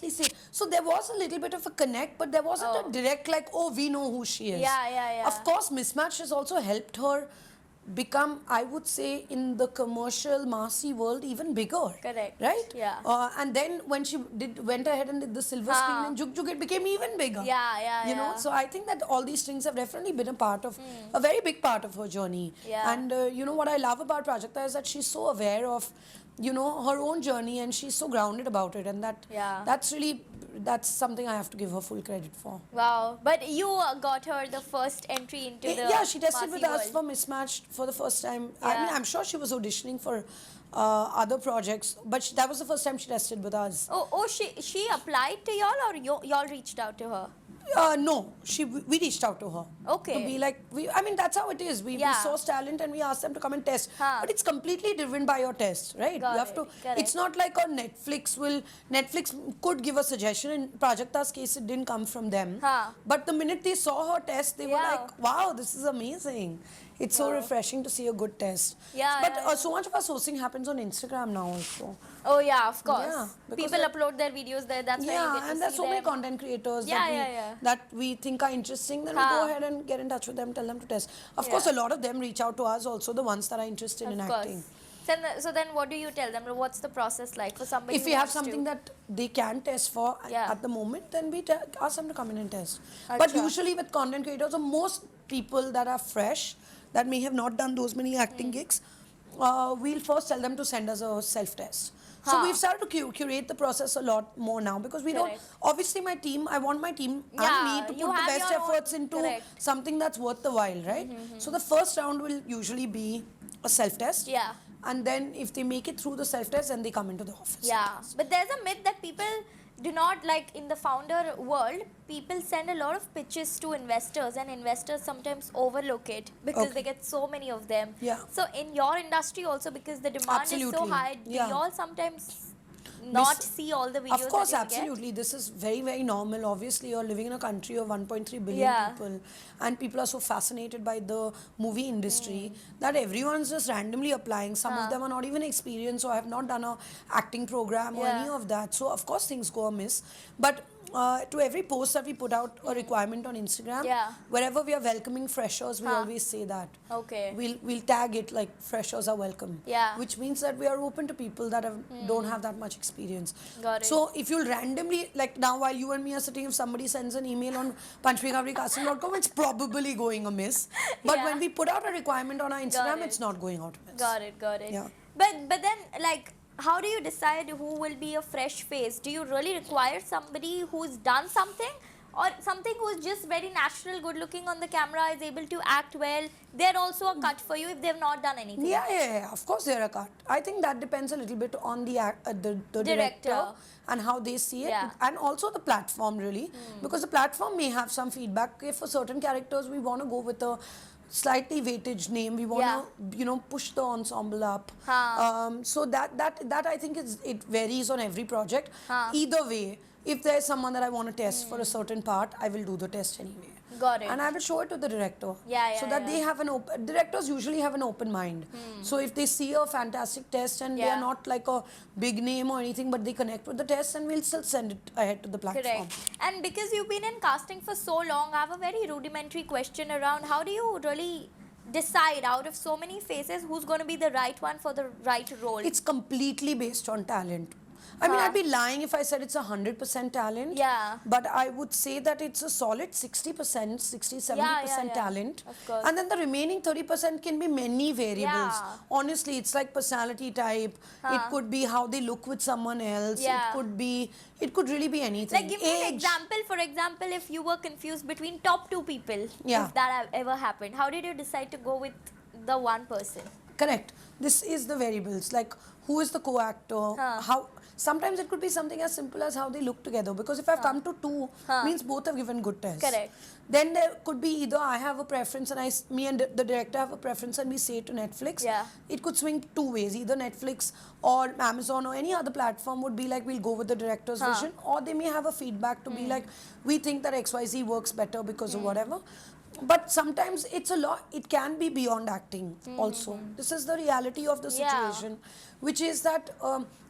say. So there was a little bit of a connect, but there wasn't Oh. a direct like, oh, we know who she is. Yeah. Of course, Mismatch has also helped her become, I would say, in the commercial massy world even bigger. Correct. Right? Yeah. And then when she went ahead and did the silver screen in Jug Jug, it became even bigger. Yeah. You know, so I think that all these things have definitely been a very big part of her journey. Yeah. And you know what I love about Prajakta is that she's so aware of, her own journey, and she's so grounded about it, and that's something I have to give her full credit for. Wow. But you got her the first entry into the Yeah, she tested with Masi us for world. Mismatched for the first time. I Yeah. mean, I'm sure she was auditioning for other projects, but that was the first time she tested with us. Oh, she applied to y'all, or y'all reached out to her? No, we reached out to her. Okay. To be like, I mean, that's how it is. We Yeah. source talent and we ask them to come and test. Huh. But it's completely driven by your test, right? Got you have it. to. Correct. It's not like on Netflix could give a suggestion. In Prajakta's case, it didn't come from them. Huh. But the minute they saw her test, they were Yeah. like, wow, this is amazing. It's so Wow. refreshing to see a good test. Yeah, But yeah. so much of our sourcing happens on Instagram now also. Oh yeah, of course. Yeah, because People that- upload their videos there. That's why you get to and there's see so many them. content creators Yeah. that we think are interesting. Then we Huh. go ahead and get in touch with them, tell them to test. Of Yeah. course, a lot of them reach out to us also, the ones that are interested in Of acting. course. So then what do you tell them? What's the process like for somebody If who we have wants something to? that they can test for Yeah. at the moment, then we ask them to come in and test. But Acha. usually with content creators or most people that are fresh, that may have not done those many Hmm. acting gigs, we'll first tell them to send us a self-test. So Huh. we've started to curate the process a lot more now, because we Correct. don't, obviously I want my team Yeah, and me to you put the have best your own- efforts into correct. something that's worth the while, right? So the first round will usually be a self-test. Yeah. And then if they make it through the self-test, then they come into the office. Yeah, but there's a myth that people do not like in the founder world. People send a lot of pitches to investors, and investors sometimes overlook it because Okay. they get so many of them. Yeah. So in your industry also, because the demand is so Absolutely. high, do Yeah. you all sometimes not see all the videos? Of course, that you absolutely. This is very, very normal. Obviously, you're living in a country of 1.3 billion Yeah. people, and people are so fascinated by the movie industry Hmm. that everyone's just randomly applying. Some of them are not even experienced or have not done a acting program or Yeah. any of that. So, of course, things go amiss. But to every post that we put out a requirement on Instagram, Yeah. wherever we are welcoming freshers, we Huh. always say that. Okay. We'll tag it like freshers are welcome. Yeah. Which means that we are open to people that don't have that much experience. Got it. So if you'll randomly, like now while you and me are sitting, if somebody sends an email on panchami@ghavri.com, it's probably going amiss. But Yeah. when we put out a requirement on our Instagram, it. it's not going out amiss. Got it. Yeah. But then, like, how do you decide who will be a fresh face? Do you really require somebody who's done something, or something who's just very natural, good looking on the camera, is able to act well? They're also a cut for you if they've not done anything. Yeah. Of course, they're a cut. I think that depends a little bit on the director and how they see it, Yeah. and also the platform really, because the platform may have some feedback. If for certain characters we want to go with a slightly weightage name, we want to push the ensemble up. So that I think it varies on every project. Either way, if there's someone that I want to test for a certain part, I will do the test anyway. Got it. And I will show it to the director. Yeah, so that they have an open. Directors usually have an open mind. So if they see a fantastic test and they are not like a big name or anything, but they connect with the test, and we'll still send it ahead to the platform. Correct. And because you've been in casting for so long, I have a very rudimentary question around how do you really decide out of so many faces who's going to be the right one for the right role? It's completely based on talent. I mean, I'd be lying if I said it's 100% talent. Yeah. But I would say that it's a solid 60%, 60, 70% talent. Of course. And then the remaining 30% can be many variables. Yeah. Honestly, it's like personality type. It could be how they look with someone else. Yeah. It could really be anything. Like, give me an example. For example, if you were confused between top two people, Yeah. if that ever happened, how did you decide to go with the one person? Correct. This is the variables. Like, who is the co-actor? How. Sometimes it could be something as simple as how they look together. Because if I've come to two, means both have given good tests. Correct. Then there could be either I have a preference and me and the director have a preference and we say it to Netflix. Yeah. It could swing two ways. Either Netflix or Amazon or any other platform would be like, we'll go with the director's vision. Or they may have a feedback to be like, we think that XYZ works better because of whatever. But sometimes it's a lot, it can be beyond acting also. This is the reality of the situation, which is that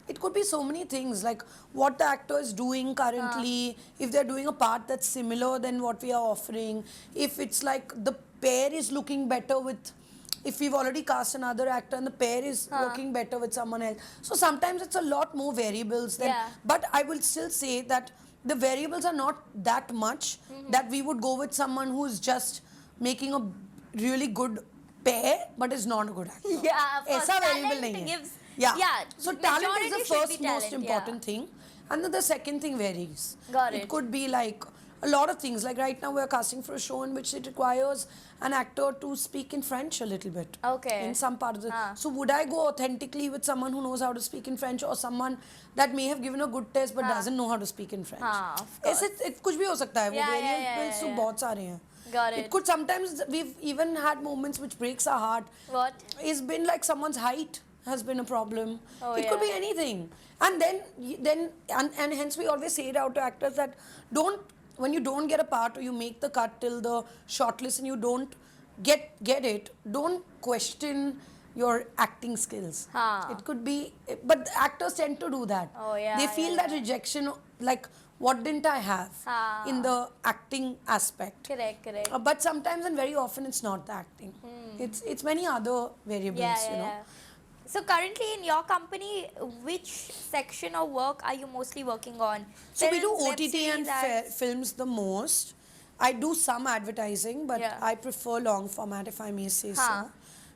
it could be so many things, like what the actor is doing currently, if they're doing a part that's similar than what we are offering, if it's like the pair is looking better with, if we've already cast another actor and the pair is working better with someone else. So sometimes it's a lot more variables than, but I will still say that the variables are not that much that we would go with someone who's just making a really good pair but is not a good actor. Yeah, of course. Aisa variable Talent nahi hai. gives... So talent is the majority should first be most talent, important thing, and then the second thing varies. Got It it. could be like a lot of things. Like right now we're casting for a show in which it requires an actor to speak in French a little bit. Okay. In some part of the... So would I go authentically with someone who knows how to speak in French, or someone that may have given a good test but doesn't know how to speak in French? Of course. ऐसे कुछ भी हो सकता है. वो variables तो बहुत सारे हैं. Got it. It could sometimes, we've even had moments which breaks our heart. What? It's been like someone's height has been a problem. Oh, it could be anything. And then hence we always say it out to actors that when you don't get a part or you make the cut till the shortlist and you don't get it, don't question your acting skills. It could be, but actors tend to do that. Oh, yeah, they feel that rejection, like, what didn't I have in the acting aspect? Correct. But sometimes and very often it's not the acting. It's many other variables, you know. So currently in your company, which section of work are you mostly working on? So we do Films, web OTT and series, ads? films the most. I do some advertising, but Yeah. I prefer long format, if I may say so.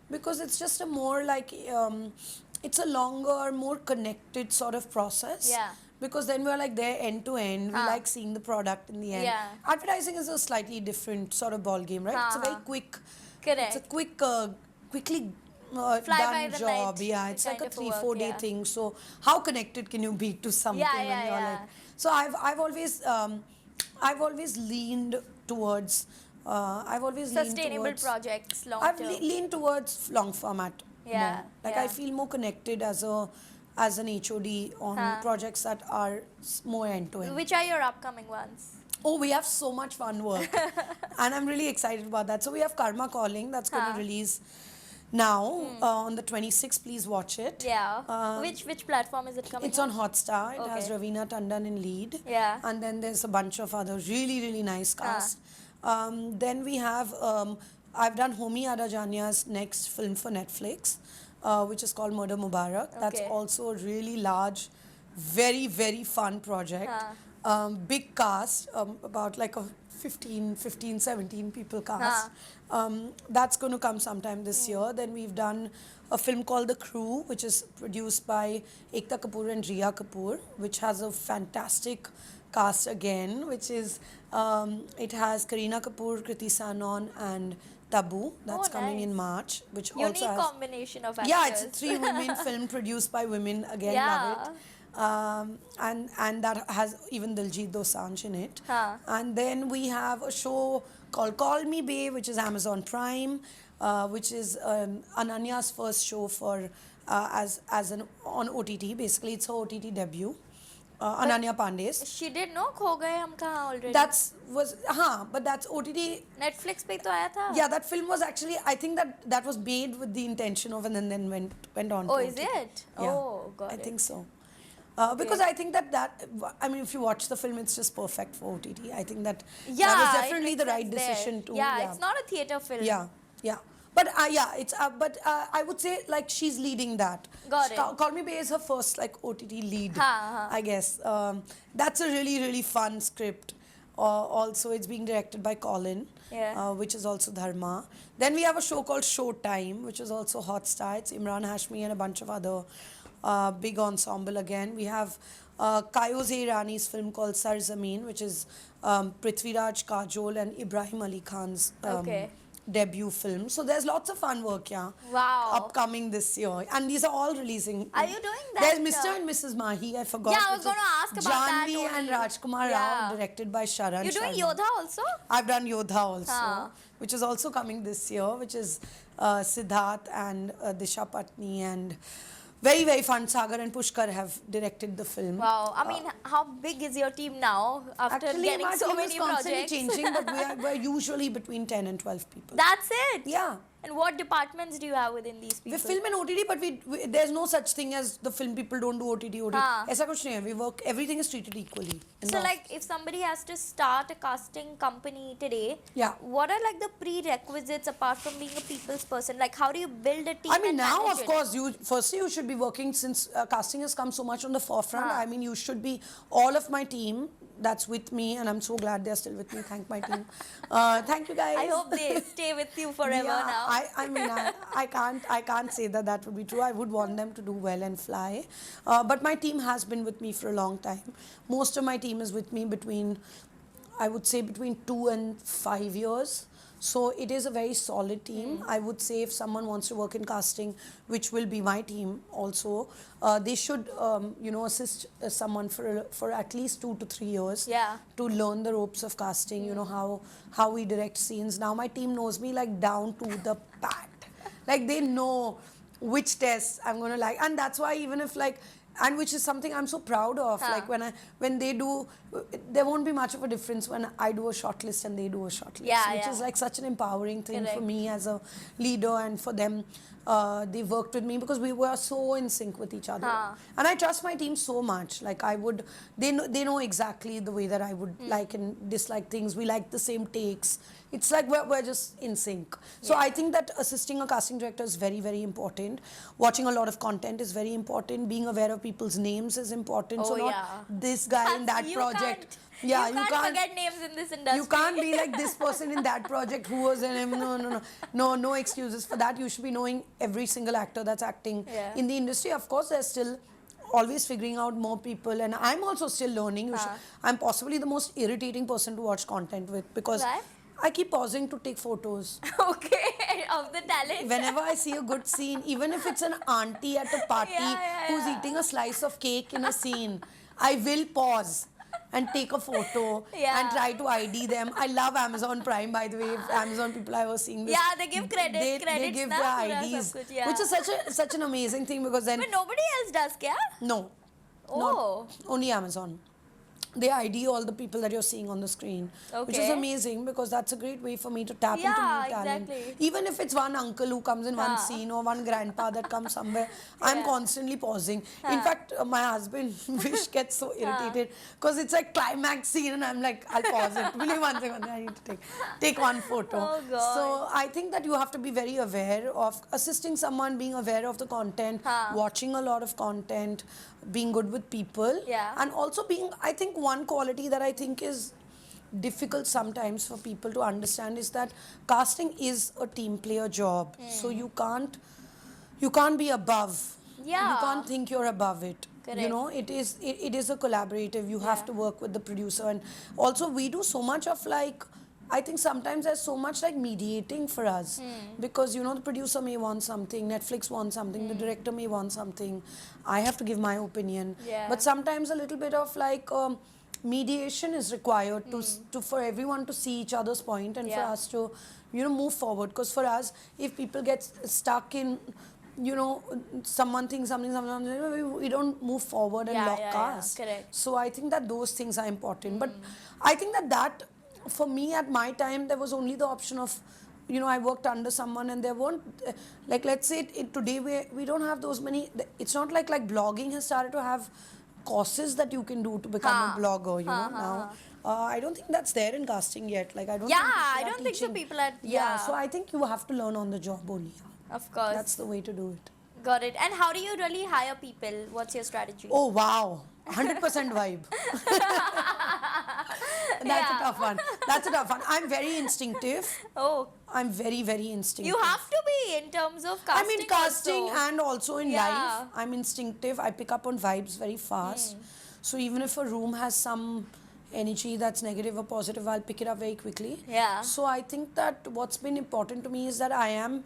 Because it's just a more like, it's a longer, more connected sort of process. Yeah. Because then we're like there end to end. We like seeing the product in the end. Yeah. Advertising is a slightly different sort of ball game, right? It's a very quick, Correct. it's a quickly Fly by done the job. night Yeah, it's like kind a of a work, 3-4 day yeah. thing. So how connected can you be to something when you're like? So I've always leaned towards Sustainable projects, long I've term. leaned towards long format. Yeah, more. Like yeah. I feel more connected as an HOD on projects that are more end to end. Which are your upcoming ones? Oh, we have so much fun work, and I'm really excited about that. So we have Karma Calling that's going to release now on the 26th. Please watch it. Yeah. Which platform is it coming It's on Hotstar. It has Okay. Ravina Tandon in lead. Yeah. And then there's a bunch of other really nice cast. Then we have, I've done Homi Adajania's next film for Netflix, which is called Murder Mubarak. That's Okay. also a really large, very fun project. Big cast, about like a 15, 17 people cast. That's going to come sometime this year. Then we've done a film called The Crew, which is produced by Ekta Kapoor and Riya Kapoor, which has a fantastic cast again, which is, it has Kareena Kapoor, Kriti Sanon, and Tabu. That's coming in nice. March, which Unique also has... combination of actors. Yeah, it's a three women film produced by women. Again, love it. And that has even Diljit Dosanjh in it. And then we have a show called Call Me Babe, which is Amazon Prime, which is Ananya's first show for as an on OTT. Basically, it's her OTT debut. Ananya Pandey's. She did no Kho Gaye Hum Kahan already. But that's OTT. Netflix पे तो आया था. Yeah, that film was actually, I think that was made with the intention of, and then went on. Oh, to is OTT. it? Yeah, Oh, got it. I think so. Because I think that I mean, if you watch the film, it's just perfect for OTT. I think that was definitely the right decision to. Yeah, it's not a theater film. Yeah. But I would say like she's leading that. Got it. Call Me Bae is her first like OTT lead, I guess. That's a really, really fun script. Also, it's being directed by Colin, which is also Dharma. Then we have a show called Showtime, which is also Hotstar. It's Imran Hashmi and a bunch of other big ensemble again. We have Kayose Irani's film called Sar Zameen, which is Prithviraj, Kajol and Ibrahim Ali Khan's debut film. So there's lots of fun work, upcoming this year. And these are all releasing. Are you doing that? There's Mr. and Mrs. Mahi, I forgot. Yeah, I was going to ask about that. Janvi and Rajkumar Rao, directed by Sharan. You're doing Yodha also? I've done Yodha also, which is also coming this year, which is Siddharth and Disha Patni, and very, very fun. Sagar and Pushkar have directed the film. Wow. I mean, how big is your team now after Actually, getting my so team many is constantly projects? changing, but we're usually between 10 and 12 people. That's it? Yeah. And what departments do you have within these people? We film in OTT, but we there's no such thing as the film people don't do OTT. ऐसा कुछ नहीं है. We work, everything is treated equally. So like if somebody has to start a casting company today, what are like the prerequisites apart from being a people's person? Like how do you build a team? I mean, now of course, firstly you should be working, since casting has come so much on the forefront. I mean, you should be, all of my team that's with me, and I'm so glad they're still with me. Thank my team. Thank you guys. I hope they stay with you forever now. I mean, I can't say that would be true. I would want them to do well and fly. But my team has been with me for a long time. Most of my team is with me between, I would say, between 2 and 5 years. So it is a very solid team. I would say if someone wants to work in casting, which will be my team also, they should, assist someone for at least 2 to 3 years to learn the ropes of casting. You know how we direct scenes. Now my team knows me like down to the pat. Like they know which tests I'm gonna like, and that's why even if like. And which is something I'm so proud of. Like when they do, there won't be much of a difference when I do a shortlist and they do a shortlist, which is like such an empowering thing for me as a leader, and for them. They worked with me because we were so in sync with each other, and I trust my team so much. Like they know exactly the way that I would like and dislike things. We like the same takes. It's like we're just in sync. So I think that assisting a casting director is very, very important. Watching a lot of content is very important. Being aware of people's names is important. So not this guy in that project. You can't forget names in this industry. You can't be like this person in that project who was in him. No excuses for that. You should be knowing every single actor that's acting in the industry. Of course, there's still always figuring out more people, and I'm also still learning. I'm possibly the most irritating person to watch content with, because I keep pausing to take photos. Okay, of the talent. Whenever I see a good scene, even if it's an auntie at a party who's eating a slice of cake in a scene, I will pause and take a photo and try to ID them. I love Amazon Prime, by the way. If Amazon people are seeing this. Yeah, they give credits. They give their IDs, which is such an amazing thing, because then. But nobody else does, kya? No. Oh. Only Amazon. They ID all the people that you're seeing on the screen, which is amazing, because that's a great way for me to tap into new talent. Exactly. Even if it's one uncle who comes in one scene, or one grandpa that comes somewhere, I'm constantly pausing. In fact, my husband Vish gets so irritated, because it's like climax scene and I'm like, I'll pause it. Will you one second? I need to take one photo. Oh God. So I think that you have to be very aware of assisting someone, being aware of the content, watching a lot of content, being good with people, and also being, I think one quality that I think is difficult sometimes for people to understand is that casting is a team player job. So you can't be above. Yeah. You can't think you're above it. Correct. You know, it is a collaborative. You have Yeah. to work with the producer, and also we do so much of like, I think sometimes there's so much like mediating for us, because you know the producer may want something, Netflix wants something, the director may want something, I have to give my opinion. Yeah. But sometimes a little bit of like mediation is required to for everyone to see each other's point, and for Yeah. us to move forward. Because for us, if people get stuck in someone thinks something, we don't move forward and Yeah, lock yeah, cast. yeah, correct. So I think that those things are important. But I think that for me at my time, there was only the option of, I worked under someone, and there weren't, like, let's say today we don't have those many. It's not like blogging has started to have courses that you can do to become a blogger, now. I don't think that's there in casting yet. Like, I don't Yeah, think people I are don't think so teaching. people are- Yeah, yeah. so I think you have to learn on the job only. Of course. That's the way to do it. Got it. And how do you really hire people? What's your strategy? Oh, wow. 100% vibe. That's a tough one. That's a tough one. I'm very instinctive. Oh, I'm very, very instinctive. you have to be in terms of casting. I mean, casting also. and also in Yeah. life. I'm instinctive. I pick up on vibes very fast. So even if a room has some energy that's negative or positive, I'll pick it up very quickly. Yeah. So I think that what's been important to me is that I am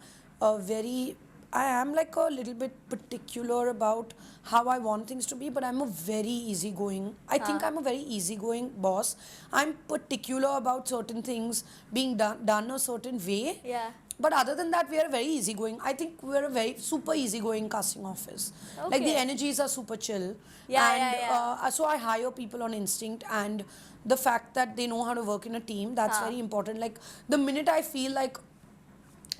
like a little bit particular about how I want things to be, but I'm a very easygoing. I think I'm a very easygoing boss. I'm particular about certain things being done a certain way. Yeah. But other than that, we are very easygoing. I think we're a very super easygoing casting office. Like the Okay. energies are super chill. Yeah, and yeah. So I hire people on instinct, and the fact that they know how to work in a team, that's very important. Like the minute I feel like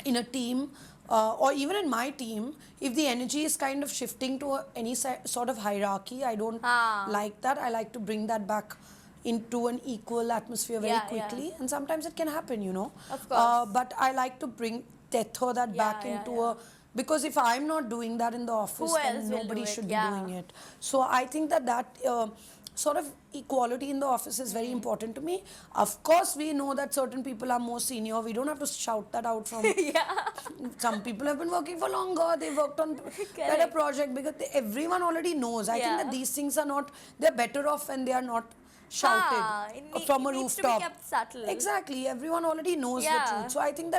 in a team, or even in my team, if the energy is kind of shifting to any sort of hierarchy, I don't like that. I like to bring that back into an equal atmosphere very Yeah, quickly, and sometimes it can happen, Of course. but I like to tether that back Yeah, into yeah. because if I'm not doing that in the office, Who then else will nobody do it? should Yeah. be doing it. So I think that sort of equality in the office is very important to me. Of course, we know that certain people are more senior. We don't have to shout that out from. Yeah. Some people have been working for longer. They worked on better project, because everyone already knows. I think Yeah. that these things are not. They're better off when they are not shouted from a it needs to rooftop. be kept subtle. Exactly. Everyone already knows the Yeah. truth. So I think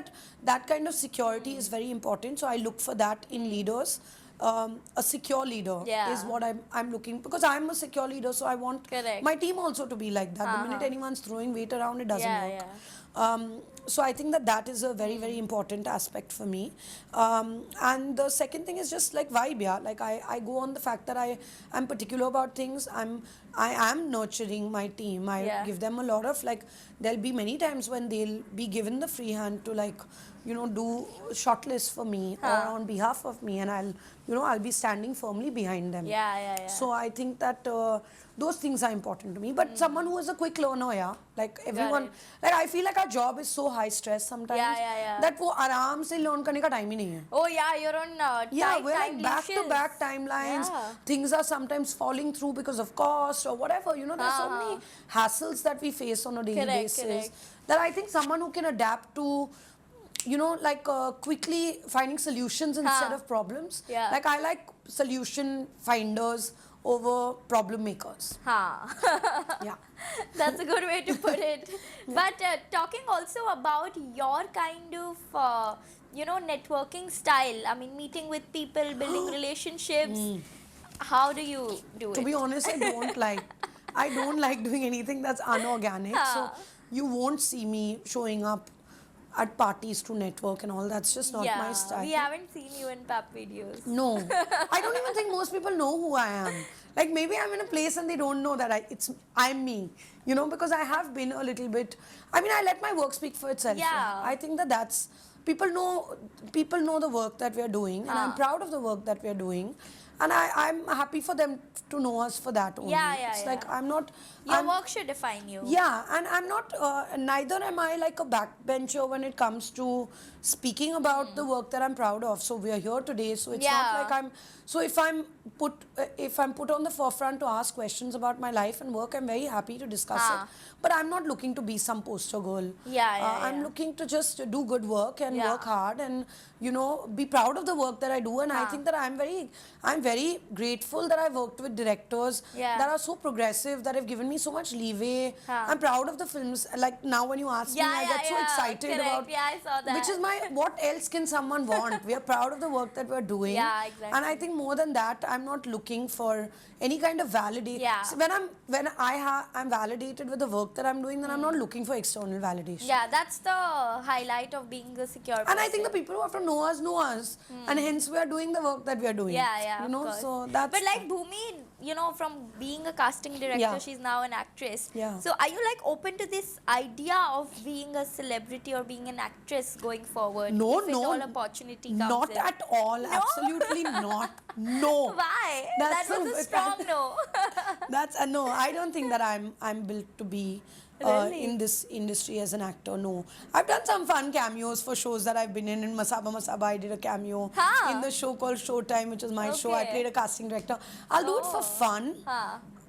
that kind of security is very important. So I look for that in leaders. A secure leader Yeah. is what I'm looking, because I'm a secure leader, so I want Correct. my team also to be like that. The minute anyone's throwing weight around, it doesn't Yeah, work. yeah. So I think that is a very, very important aspect for me. And the second thing is just like vibe, yeah. Like I go on the fact that I'm particular about things. I am nurturing my team. I Yeah. give them a lot of, like, there'll be many times when they'll be given the free hand to, like, do shortlists for me or on behalf of me, and I'll be standing firmly behind them. Yeah. So I think that those things are important to me. But someone who is a quick learner, yeah, like everyone, it. like I feel like our job is so high stress sometimes Yeah. that वो आराम से learn करने का time ही नहीं है. Oh yeah, you're on Yeah, tight we're like time back to leashes. back timelines. Yeah. Things are sometimes falling through because of cost or whatever. There's so many hassles that we face on a daily basis. Correct. That I think someone who can adapt to, quickly finding solutions instead of problems. Yeah. Like I like solution finders over problem makers. Yeah. That's a good way to put it. But talking also about your kind of, networking style. I mean, meeting with people, building relationships. How do you do it? To be honest, I don't like doing anything that's unorganic. So you won't see me showing up at parties to network and all. That's just not my style. We haven't seen you in pap videos. No, I don't even think most people know who I am. Like maybe I'm in a place and they don't know that I'm me. Because I have been a little bit. I mean, I let my work speak for itself. Yeah. I think that's people know the work that we are doing, and I'm proud of the work that we are doing. and I'm happy for them to know us for that only. It's like I'm not. Your work should define you. Yeah, and I'm not. Neither am I like a backbencher when it comes to speaking about the work that I'm proud of. So we are here today. So it's not like I'm. So if I'm put on the forefront to ask questions about my life and work, I'm very happy to discuss it. But I'm not looking to be some poster girl. I'm looking to just do good work and work hard and be proud of the work that I do. And I think that I'm very grateful that I've worked with directors that are so progressive, that have given me so much leeway. I'm proud of the films. Like now when you ask me, I get so excited about. Yeah, I saw that. Which is what else can someone want? We are proud of the work that we're doing. Yeah, exactly. And I think more than that, I'm not looking for any kind of validation. Yeah. So when I'm validated with the work that I'm doing, then I'm not looking for external validation. Yeah, that's the highlight of being a secure person. And I think the people who have to know us, and hence we are doing the work that we are doing. Yeah, you know, of course. so that's. But like Bhumi, from being a casting director, she's now an actress. Yeah. So are you like open to this idea of being a celebrity or being an actress going forward? No, if all opportunity comes not in? at all. No? Absolutely not. No. Why? That's that was a strong no. That's no. I don't think that I'm built to be in this industry as an actor. No, I've done some fun cameos for shows that I've been in. In Masaba Masaba, I did a cameo in the show called Showtime, which is my show. I played a casting director. I'll do it for fun.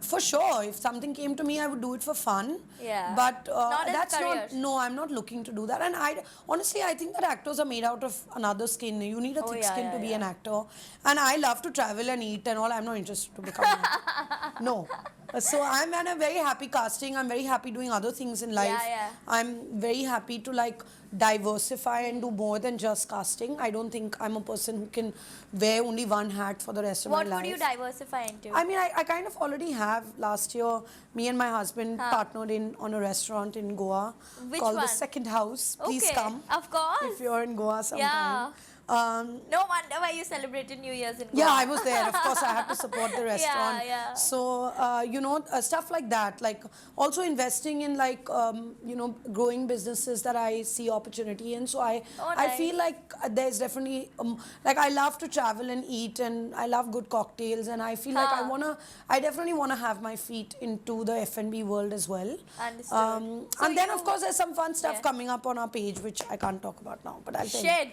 For sure, if something came to me, I would do it for fun. Yeah. But not that's as a career. not. No, I'm not looking to do that. And honestly, I think that actors are made out of another skin. You need a thick skin to be an actor. And I love to travel and eat and all. I'm not interested to become an actor. No. So I'm in a very happy casting. I'm very happy doing other things in life. I'm very happy to like diversify and do more than just casting. I don't think I'm a person who can wear only one hat for the rest of my life. What would you diversify into? I mean, I kind of already have. Last year, me and my husband partnered on a restaurant in Goa called The Second House. Please come. Of course. If you're in Goa sometime. Yeah. No wonder why you celebrated New Year's in Goa. Yeah, I was there. Of course, I had to support the restaurant. Yeah. So, stuff like that. Like, also investing in, like, growing businesses that I see opportunity in. So, I feel like there's definitely, like, I love to travel and eat, and I love good cocktails, and I feel like I definitely want to have my feet into the F&B world as well. Understood. And then, of course, there's some fun stuff coming up on our page, which I can't talk about now, but I'll tell you.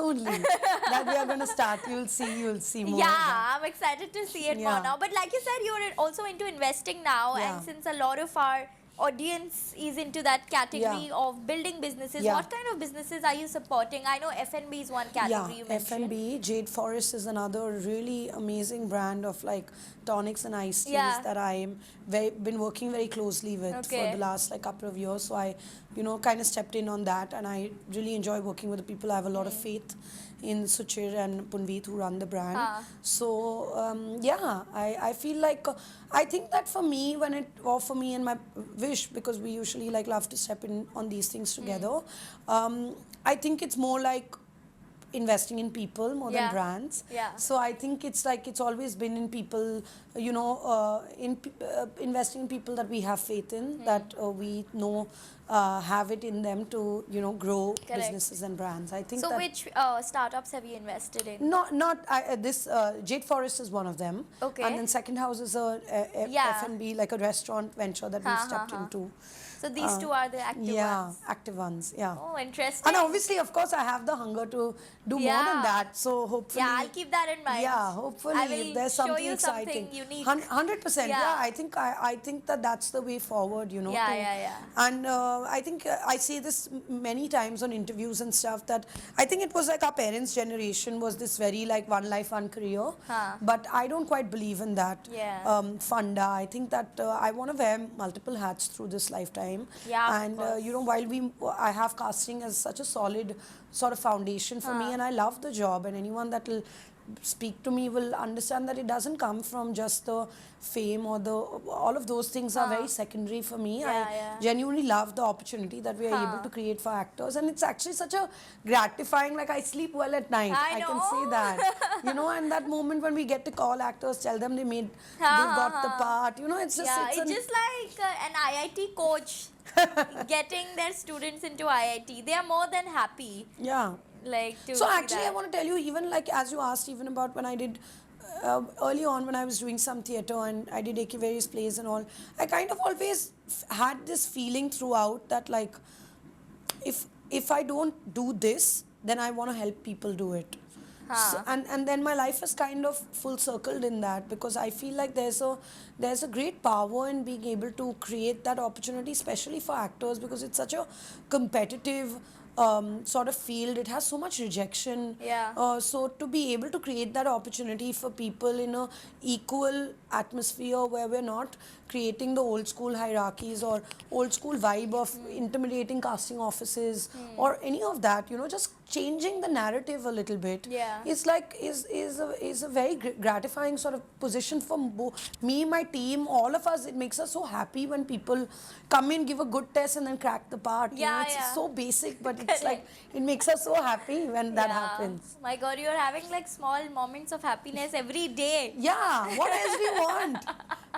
Soon that we are going to start. You'll see more. Yeah, I'm excited to see it more now. But like you said, you're also into investing now, and since a lot of our audience is into that category of building businesses, what kind of businesses are you supporting? I know F&B is one category you mentioned. F&B. Jade Forest is another really amazing brand of like tonics and iced teas that I'm been working very closely with for the last like couple of years. So I kind of stepped in on that, and I really enjoy working with the people. I have a lot of faith in Suchir and Punveet who run the brand. So I feel like I think that for me and my wish, because we usually like love to step in on these things together, I think it's more like investing in people more than brands. So I think it's always been in people, investing in people that we have faith in, that we know have it in them to grow businesses and brands. I think. So which startups have you invested in? This Jade Forest is one of them. Okay. And then Second House is a F&B, like a restaurant venture that we've stepped into. So these two are the active ones? Yeah, active ones, Oh, interesting. And obviously, of course, I have the hunger to do more than that. So hopefully... Yeah, I'll keep that in mind. Yeah, hopefully, if there's something exciting. Something unique. 100%, I think that's the way forward, And I think I say this many times on interviews and stuff, that I think it was like our parents' generation was this very like one life, one career. But I don't quite believe in that funda. I think that I want to wear multiple hats through this lifetime. And while I have casting as such a solid sort of foundation for me, and I love the job, and anyone that will speak to me will understand that it doesn't come from just the fame or all of those things are very secondary for me. I genuinely love the opportunity that we are able to create for actors, and it's actually such a gratifying, like I sleep well at night. I can say that. And that moment when we get to call actors, tell them they've got the part, it's just it's just like an IIT coach getting their students into IIT. They are more than happy. Yeah. Like to so actually I want to tell you, even like as you asked even about when I did early on when I was doing some theatre and I did various plays and all, I kind of always had this feeling throughout that like, if I don't do this, then I want to help people do it. So, and then my life is kind of full circled in that, because I feel like there's a great power in being able to create that opportunity, especially for actors, because it's such a competitive sort of field. It has so much rejection. Yeah. So to be able to create that opportunity for people in a equal atmosphere where we're not creating the old school hierarchies or old school vibe of intimidating casting offices or any of that, just changing the narrative a little bit. Yeah. It's like is a very gratifying sort of position for me, my team, all of us. It makes us so happy when people come in, give a good test, and then crack the part. It's so basic, but it's like it makes us so happy when that happens. My God, you're having like small moments of happiness every day. Yeah. What else do you want?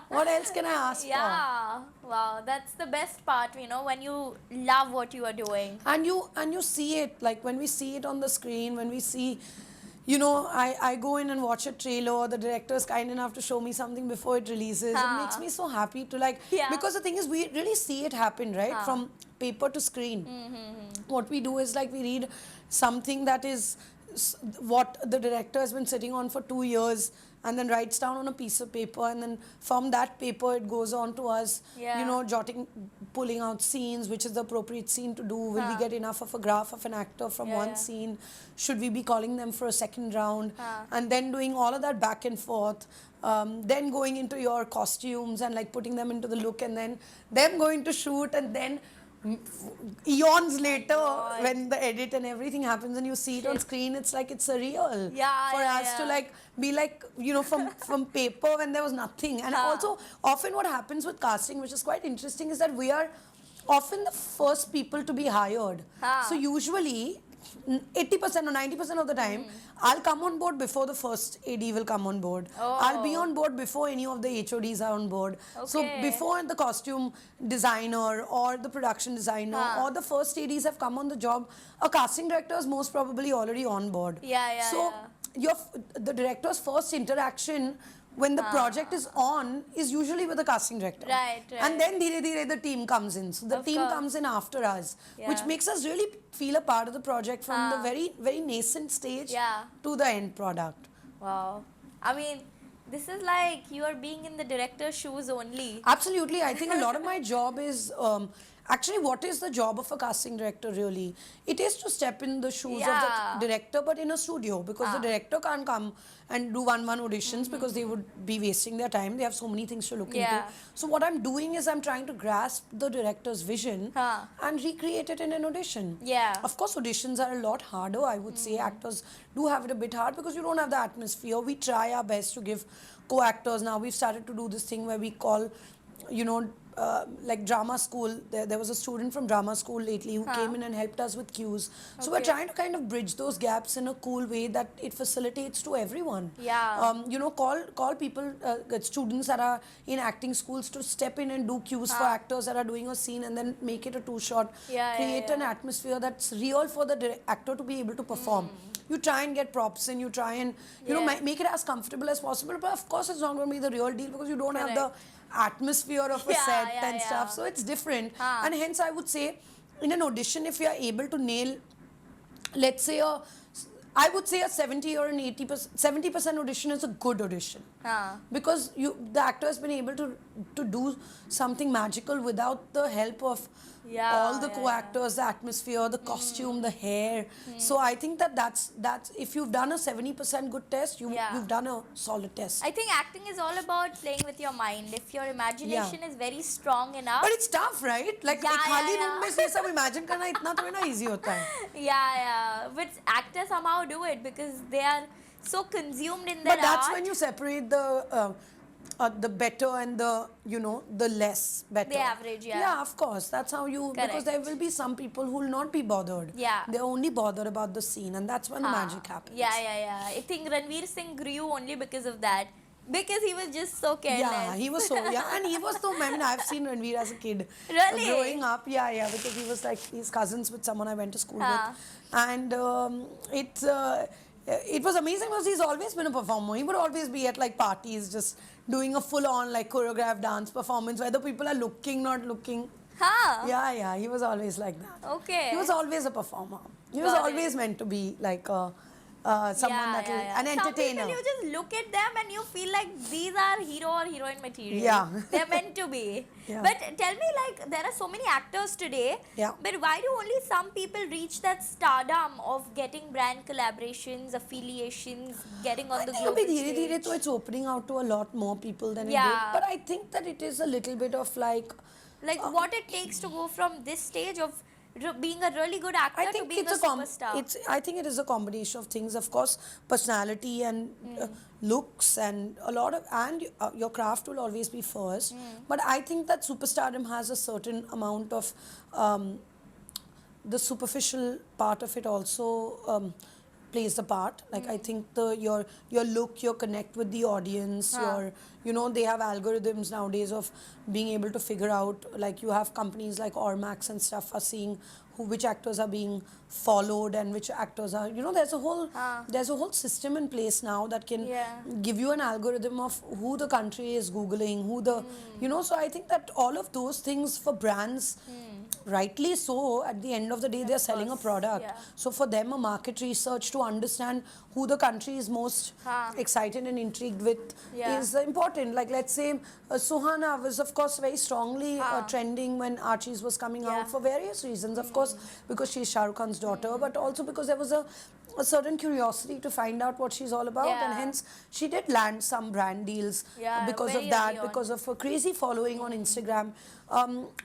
What else can I ask for? Yeah. Wow, that's the best part, when you love what you are doing. And you see it, like when we see it on the screen, when we see, I go in and watch a trailer, or the director is kind enough to show me something before it releases. It makes me so happy to because the thing is, we really see it happen, right? From paper to screen. What we do is like we read something that is what the director has been sitting on for 2 years and then writes down on a piece of paper, and then from that paper it goes on to us, pulling out scenes, which is the appropriate scene to do. Will we get enough of a graph of an actor from one scene? Should we be calling them for a second round? And then doing all of that back and forth, then going into your costumes and like putting them into the look, and then them going to shoot, and then eons later when the edit and everything happens and you see it on screen, it's like it's surreal for us to like be like, from paper when there was nothing. And also often what happens with casting, which is quite interesting, is that we are often the first people to be hired. So usually 80% or 90% of the time, I'll come on board before the first AD will come on board. I'll be on board before any of the HODs are on board. So before the costume designer or the production designer or the first ADs have come on the job, a casting director is most probably already on board. So the director's first interaction when the project is on is usually with the casting director. Right. And then dheere dheere the team comes in. So the team comes in after us, which makes us really feel a part of the project from the very, very nascent stage to the end product. Wow. I mean, this is like you are being in the director's shoes only. Absolutely. I think a lot of my job is... actually, what is the job of a casting director really? It is to step in the shoes of the director, but in a studio, because the director can't come and do one auditions because they would be wasting their time. They have so many things to look into. So what I'm doing is I'm trying to grasp the director's vision and recreate it in an audition. Of course, auditions are a lot harder, I would say. Actors do have it a bit hard because you don't have the atmosphere. We try our best to give co-actors. Now we've started to do this thing where we call, like drama school. There was a student from drama school lately who came in and helped us with cues. So we're trying to kind of bridge those gaps in a cool way that it facilitates to everyone. Call people, students that are in acting schools to step in and do cues for actors that are doing a scene, and then make it a two-shot. Create an atmosphere that's real for the actor to be able to perform. You try and get props in, you try and make it as comfortable as possible, but of course it's not going to be the real deal because you don't have the atmosphere of a set and stuff, so it's different. And hence I would say in an audition, if you are able to nail, let's say I would say a 70 or an 80%, 70% audition is a good audition. Because the actor has been able to do something magical without the help of all the co-actors, the atmosphere, the costume, the hair. So I think that's if you've done a 70% good test, you've done a solid test. I think acting is all about playing with your mind. If your imagination is very strong enough. But it's tough, right? Like खाली room में ये सब imagine करना इतना तो ना easy होता है. But actors somehow do it because they are so consumed in their art. But that's when you separate the better and the less better. The average, Yeah, of course. That's how you... Correct. Because there will be some people who will not be bothered. They're only bothered about the scene, and that's when the magic happens. I think Ranveer Singh grew only because of that. Because he was just so careless. Yeah, he was so... and he was so... I mean, I've seen Ranveer as a kid. Really? Growing up, because he was like... He's cousins with someone I went to school with. And it was amazing because he's always been a performer. He would always be at like parties just doing a full-on like choreographed dance performance, whether people are looking, not looking. Huh? Yeah, he was always like that. Okay. He was always a performer. He was Got always it. meant to be like someone that will, an Some entertainer. people you just look at them and you feel like these are hero or heroine material. Yeah. They're meant to be. Yeah. But tell me, like, there are so many actors today. Yeah. But why do only some people reach that stardom of getting brand collaborations, affiliations, getting on I the think global धीरे धीरे stage? तो it's opening out to a lot more people than it Yeah. did. But I think that it is a little bit of like Like, what it takes to go from this stage of being a really good actor I to think being it's a a superstar. I think it is a combination of things. Of course, personality and looks and a lot of your craft will always be first. But I think that superstardom has a certain amount of the superficial part of it also plays a part. Like I think your look, your connect with the audience, they have algorithms nowadays of being able to figure out, like you have companies like Ormax and stuff are seeing which actors are being followed and which actors are, there's a whole system in place now that can give you an algorithm of who the country is googling, who the so I think that all of those things for brands, rightly so, at the end of the day they're selling a product. So for them, a market research to understand who the country is most excited and intrigued with is important. Like let's say Suhana was of course very strongly trending when Archie's was coming out for various reasons. Of course because she's Shah Rukh Khan's daughter, but also because there was a certain curiosity to find out what she's all about, and hence she did land some brand deals because of that, because of her crazy following on Instagram.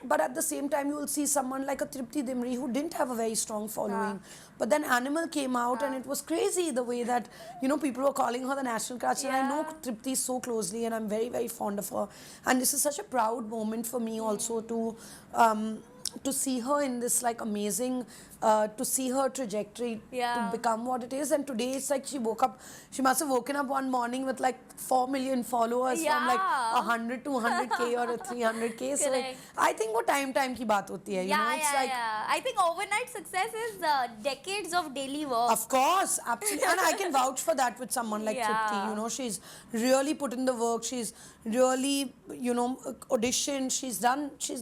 But at the same time, you will see someone like a Tripti Dimri who didn't have a very strong following. But then Animal came out and it was crazy the way that, people were calling her the national crush. And I know Tripti so closely and I'm very, very fond of her. And this is such a proud moment for me also to see her in this like amazing, to see her trajectory to become what it is. And today it's like she must have woken up one morning with like 4 million followers from like 100 to 100k or 300k. So like, I think what time ki baat hoti hai, I think overnight success is decades of daily work. Of course, absolutely. And I can vouch for that with someone like Tripti. She's really put in the work. She's really, auditioned. She's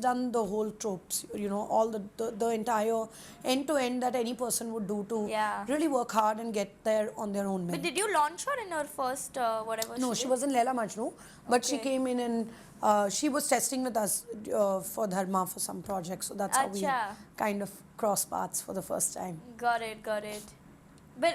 done the whole tropes, all the entire end to end that any person would do to really work hard and get there on their own. But did you launch her in her first whatever? No, she was in Laila Majnu, but she came in and she was testing with us for Dharma for some projects. So that's how we kind of cross paths for the first time. Got it. But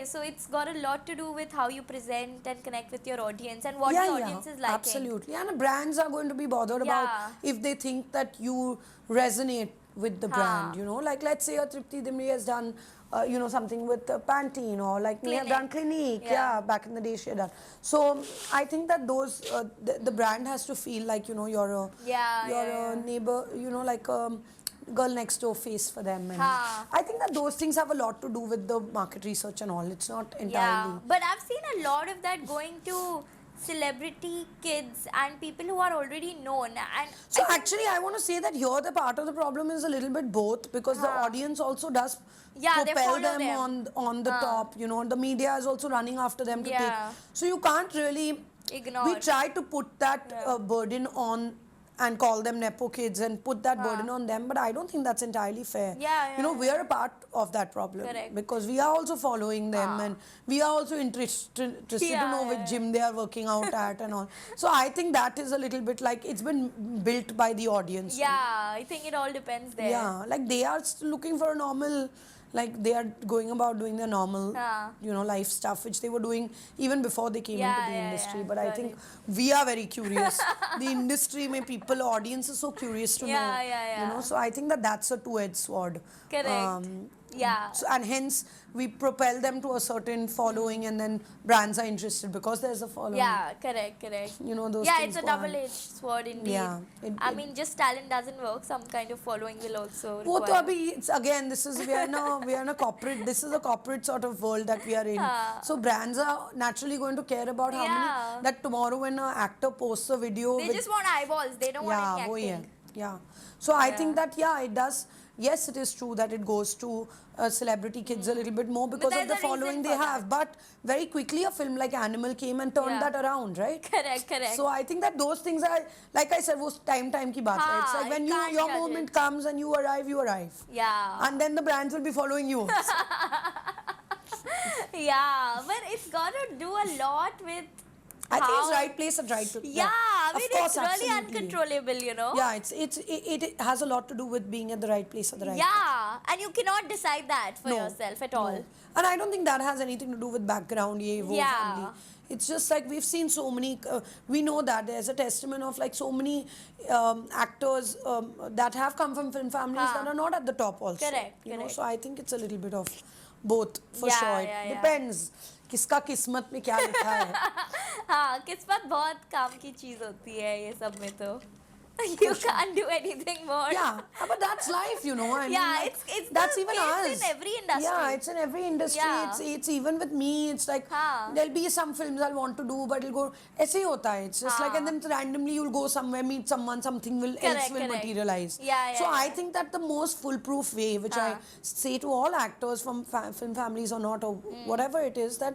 so it's got a lot to do with how you present and connect with your audience and what the audience is liking. Absolutely. And brands are going to be bothered about if they think that you resonate with the brand, like let's say a Tripti Dimri has done something with Pantene, or like we have done Clinique, back in the day she had done. So I think that those the brand has to feel like you're a neighbor, like girl next door face for them, and I think that those things have a lot to do with the market research and all. It's not entirely. But I've seen a lot of that going to celebrity kids and people who are already known. And so actually I want to say that here the part of the problem is a little bit both, because the audience also does propel them on the top. The media is also running after them to take. So you can't really ignore. We try to put that burden on and call them Nepo kids and put that burden on them, but I don't think that's entirely fair. We are a part of that problem. Because we are also following them and we are also interested to know which gym they are working out at and all. So I think that is a little bit like it's been built by the audience. I think it all depends there. Like they are looking for a normal, like they are going about doing their normal, life stuff, which they were doing even before they came into the industry. But I think we are very curious. The industry, people, audience is so curious to know. So I think that's a two-edged sword. Correct. So, and hence we propel them to a certain following, and then brands are interested because there's a following. Correct. Those it's a double-edged sword indeed. I mean, just talent doesn't work. Some kind of following will also require. It's, again, we are in a corporate. This is a corporate sort of world that we are in. So brands are naturally going to care about how many. That tomorrow when an actor posts a video, they just want eyeballs. They don't want any acting. So I think that it does yes, it is true that it goes to celebrity kids a little bit more because of there's the a reason following they for have. But very quickly, a film like Animal came and turned Yeah. that around, right? Correct. So I think that those things are, like I said, वो time ki baat hai. It's हाँ, like when you can't your judge moment it. comes and you arrive, you arrive. Yeah. And then the brands will be following you also. Yeah, but it's got to do a lot with I think it's how- right place at right time. Yeah, I Of mean, course, it's really absolutely. uncontrollable, you know? Yeah, it has a lot to do with being at the right place at the right time. Yeah, and you cannot decide that for No, yourself at all. no. And I don't think that has anything to do with background, ye, wo, Yeah. family. It's just like we've seen so many, we know that there's a testament of like so many actors that have come from film families that are not at the top also. Correct, you know, correct. so I think it's a little bit of both for Yeah, sure. yeah, It yeah. depends. किसका किस्मत में क्या लिखा है. हाँ, किस्मत बहुत काम की चीज होती है ये सब में तो. You can't do anything more. Yeah, but that's life, you know. I Yeah, mean, like, it's that's the even case us. in every industry. Yeah, it's in every industry. Yeah. It's even with me. It's like there'll be some films I'll want to do, but it'll go. ऐसे ही होता है. It's just like, and then randomly you'll go somewhere, meet someone, something else will materialize. Yeah, so I think that the most foolproof way, which I say to all actors from film families or not, or whatever it is, that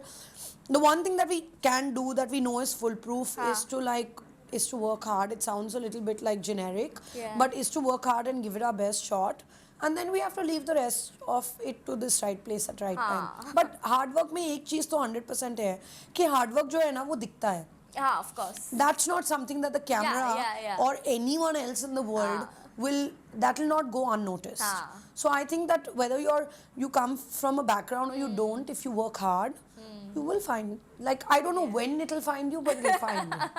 the one thing that we can do that we know is foolproof is to work hard. It sounds a little bit like generic, but is to work hard and give it our best shot. And then we have to leave the rest of it to this right place at right time. But hard work में एक चीज तो 100% है कि hard work जो है ना वो दिखता है. Yeah, of course. That's not something that the camera or anyone else in the world that will not go unnoticed. So I think that whether you come from a background or you don't, if you work hard, you will find, like, I don't know when it'll find you, but it'll find you.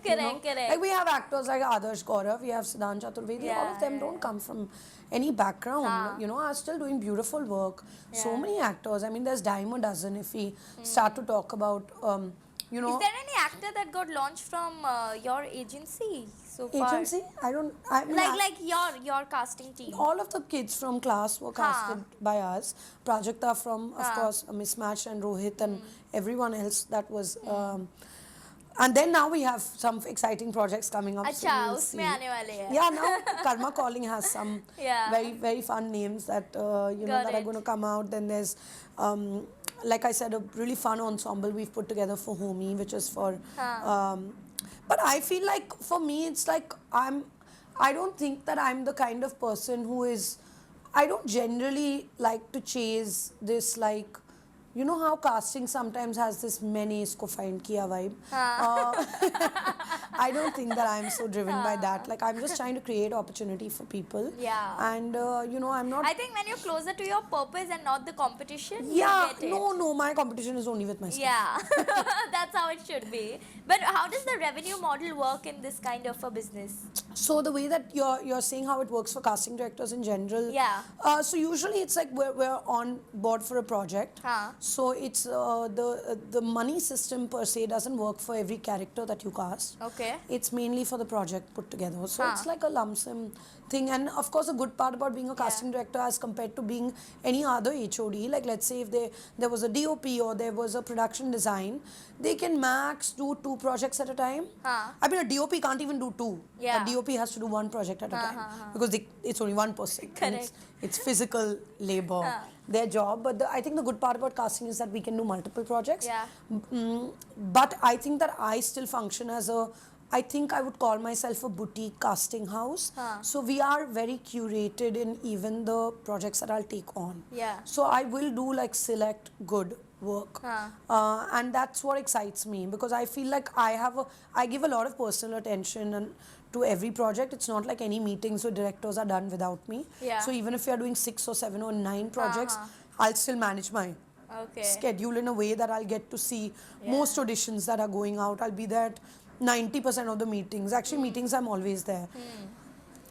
Correct. Like we have actors like Adarsh Gaurav, we have Siddhant Chaturvedi, all of them don't come from any background, you know, are still doing beautiful work. So many actors, I mean, there's dime a dozen if we start to talk about, you know. Is there any actor that got launched from your agency so far? Agency? I mean, like your casting team. all of the kids from class were casted by us. Prajakta from, of course, Mismatch and Rohit and everyone else that was. And then now we have some exciting projects coming up. अच्छा, उसमें आने वाले हैं. Yeah, now Karma Calling has some very, very fun names that, you know, that are going to come out. Then there's, like I said, a really fun ensemble we've put together for Homie, which is for... but I feel like, for me, it's like I don't think that I'm the kind of person who is... I don't generally like to chase this, like... You know how casting sometimes has this मैंने इसको find किया vibe. I don't think that I'm so driven by that. Like, I'm just trying to create opportunity for people. Yeah. And you know, I'm not. I think when you're closer to your purpose and not the competition, Yeah. you get it. No. My competition is only with myself. Yeah, that's how it should be. But how does the revenue model work in this kind of a business? So the way that you're saying how it works for casting directors in general. Yeah. So usually it's like we're on board for a project. So it's the money system per se doesn't work for every character that you cast. Okay. It's mainly for the project put together. So it's like a lump sum thing. And of course, a good part about being a casting director as compared to being any other HOD, like let's say if there was a DOP or there was a production design, they can max do 2 projects at a time. I mean, a DOP can't even do 2. Yeah. A DOP has to do 1 project at a time because it's only one person. Correct. It's physical labor, their job. But I think the good part about casting is that we can do multiple projects. Yeah. But I think that I still function as I think I would call myself a boutique casting house. So we are very curated in even the projects that I'll take on. Yeah. So I will do like select good work. And that's what excites me because I feel like I give a lot of personal attention and to every project. It's not like any meetings with directors are done without me. Yeah. So even if we are doing 6 or 7 or 9 projects, I'll still manage my schedule in a way that I'll get to see most auditions that are going out. I'll be there at 90% of the meetings. Actually, meetings I'm always there.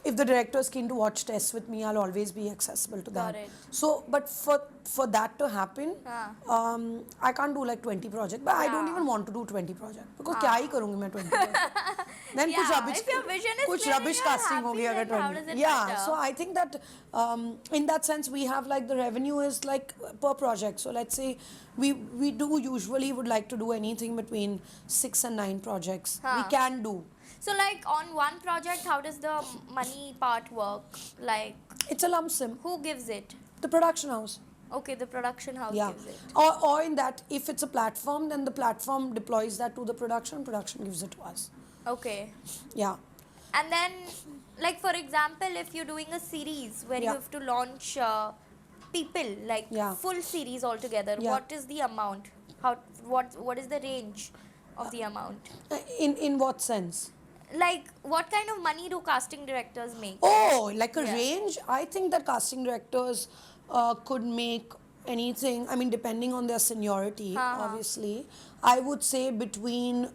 If the director is keen to watch tests with me, I'll always be accessible to that. So, but for that to happen, I can't do like 20 projects. But I don't even want to do 20 projects because क्या ही करूँगी मैं 20 projects? Then if your vision is कुछ clear and rubbish you're casting happy, होगी अगर then how 20. does it Yeah, matter? so I think that in that sense we have like the revenue is like per project. So let's say we do usually would like to do anything between 6 and 9 projects. We can do. So like on one project, how does the money part work? Like It's a lump sum. who gives it? The production house. Okay, the production house Yeah. gives it. Or in that, if it's a platform, then the platform deploys that to the production gives it to us. Okay. Yeah. And then, like for example, if you're doing a series where you Yeah. have to launch people, like Yeah. full series altogether, Yeah. what is the amount? What is the range of the amount? In what sense? Like what kind of money do casting directors make? Oh, like a Yeah. range? I think that casting directors could make anything, I mean, depending on their seniority, obviously. I would say between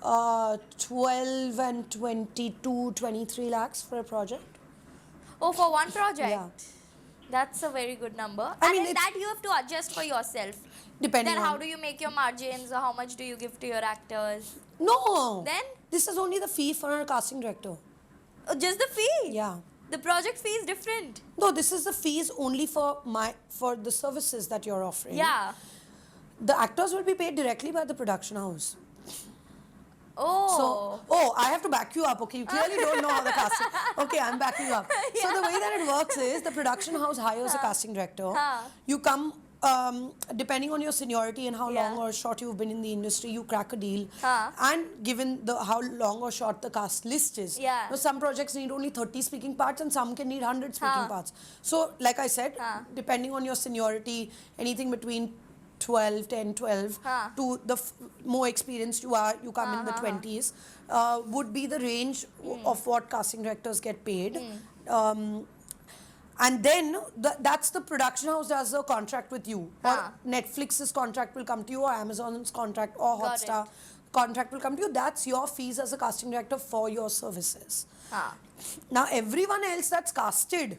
12 and 22, 23 lakhs for a project. Oh, for one project? Yeah. That's a very good number. I And mean, in it's- that you have to adjust for yourself. Depending Then how on. do you make your margins, or how much do you give to your actors? No! Then? This is only the fee for a casting director. Oh, just the fee? Yeah. The project fee is different. No, this is the fees only for the services that you're offering. Yeah. The actors will be paid directly by the production house. Oh. So, I have to back you up. Okay, you clearly don't know how the casting. Okay, I'm backing you up. So the way that it works is the production house hires a casting director. You come. Depending on your seniority and how long or short you've been in the industry, you crack a deal. And given how long or short the cast list is, now some projects need only 30 speaking parts and some can need 100 speaking parts. So, like I said, depending on your seniority, anything between 10, 12 to the more experienced you are, you come in the 20s, would be the range of what casting directors get paid. And then that's the production house does a contract with you. Or Netflix's contract will come to you, or Amazon's contract, or Got Hotstar contract will come to you. That's your fees as a casting director for your services. Now, everyone else that's casted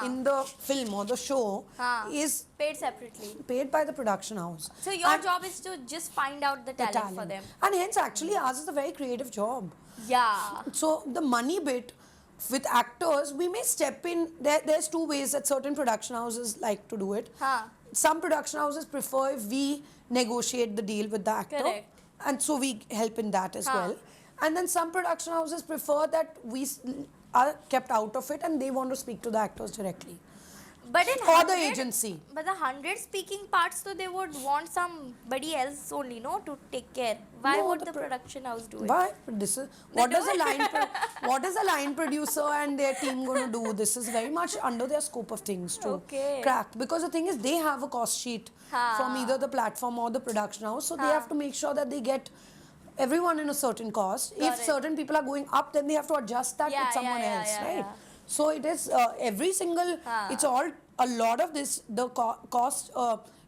in the film or the show is paid separately. paid by the production house. So your job is to just find out the talent for them. And hence, actually, ours is a very creative job. Yeah. So the money bit with actors, we may step in. There's two ways that certain production houses like to do it. Some production houses prefer if we negotiate the deal with the actor. Correct. And so we help in that as well. And then some production houses prefer that we are kept out of it and they want to speak to the actors directly. But in Or the 100 agency. But the 100 speaking parts, so they would want somebody else only, no, to take care. Why No, would the the production house do it? Why? This is what does a line producer and their team going to do? This is very much under their scope of things to crack. Because the thing is, they have a cost sheet from either the platform or the production house, so they have to make sure that they get everyone in a certain cost. If certain people are going up, then they have to adjust that with someone else, right? So it is every single. It's all a lot of this. The cost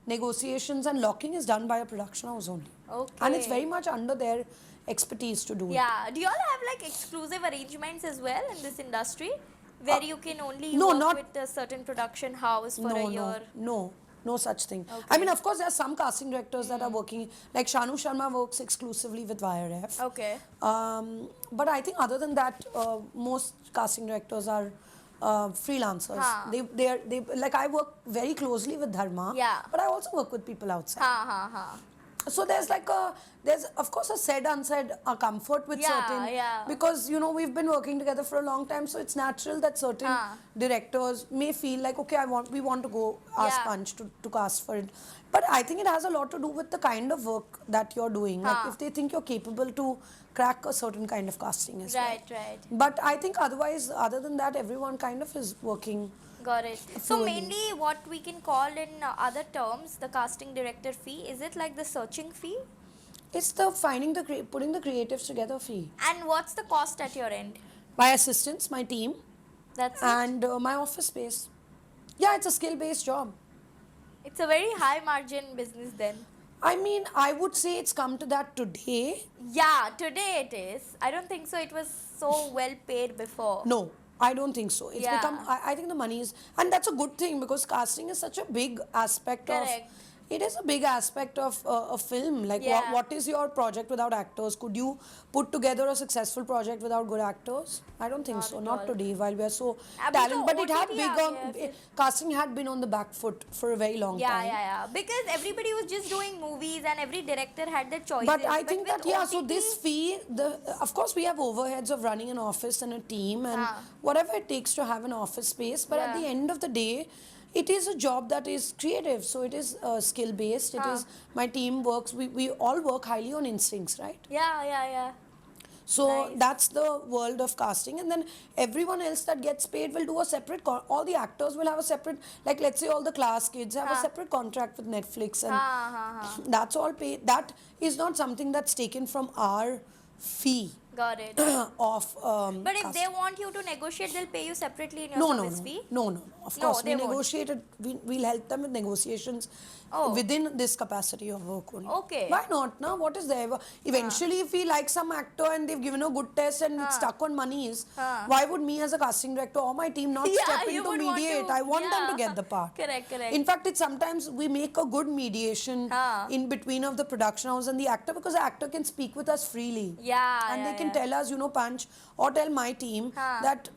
negotiations and locking is done by a production house only. Okay. And it's very much under their expertise to do it. Yeah. Do you all have like exclusive arrangements as well in this industry, where you can only no, work not- with a certain production house for a year? No such thing. I mean, of course, there are some casting directors that are working, like Shanu Sharma works exclusively with YRF. Okay. But I think other than that, most casting directors are freelancers. They like I work very closely with Dharma, but I also work with people outside. So there's of course a said unsaid comfort with certain because we've been working together for a long time, so it's natural that certain directors may feel like, okay, we want to go ask Punch to cast for it. But I think it has a lot to do with the kind of work that you're doing. Like if they think you're capable to crack a certain kind of casting as well. Right. But I think otherwise, other than that, everyone kind of is working. Got it. So mainly what we can call in other terms, the casting director fee, is it like the searching fee? It's the putting the creatives together fee. And what's the cost at your end? My assistants, my team, That's it? and my office space. Yeah, it's a skill-based job. It's a very high margin business then. I mean, I would say it's come to that today. Yeah, today it is. I don't think so. It was so well paid before. No, I don't think so. It's become, I think the money is, and that's a good thing because casting is such a big aspect of It is a big aspect of a film. Like, Yeah. what is your project without actors? Could you put together a successful project without good actors? I don't think Not so. at Not all. today, while we are so अभी तो talented. But it had OTT big uh on गया है फिर. casting had been on the back foot for a very long time. Yeah. Because everybody was just doing movies and every director had their choices. But I think with that, yeah, so OTT, this fee, of course we have overheads of running an office and a team and हाँ. whatever it takes to have an office space. But at Yeah. the end of the day, it is a job that is creative. So it is skill based. It हाँ. is, my team works, we all work highly on instincts, right? Yeah. So Nice. that's the world of casting, and then everyone else that gets paid will do a separate. All the actors will have a separate, like let's say all the class kids have a हाँ. separate contract with Netflix, and हाँ. that's all paid. That is not something that's taken from our fee Got it. of. But if they casting. want you to negotiate, they'll pay you separately in your No, service fee. no. Of No, course, we they won't. negotiated. We'll help them with negotiations Oh. within this capacity of work only. Okay. Why not? Now, what is there? Eventually, if we like some actor and they've given a good test and it's stuck on monies, why would me as a casting director or my team not Yeah, step you in to would want mediate? to- I want them to yeah. get the part. Correct. In fact, it's sometimes we make a good mediation in between of the production house and the actor, because the actor can speak with us freely. And they can tell us, Panch, or tell my team that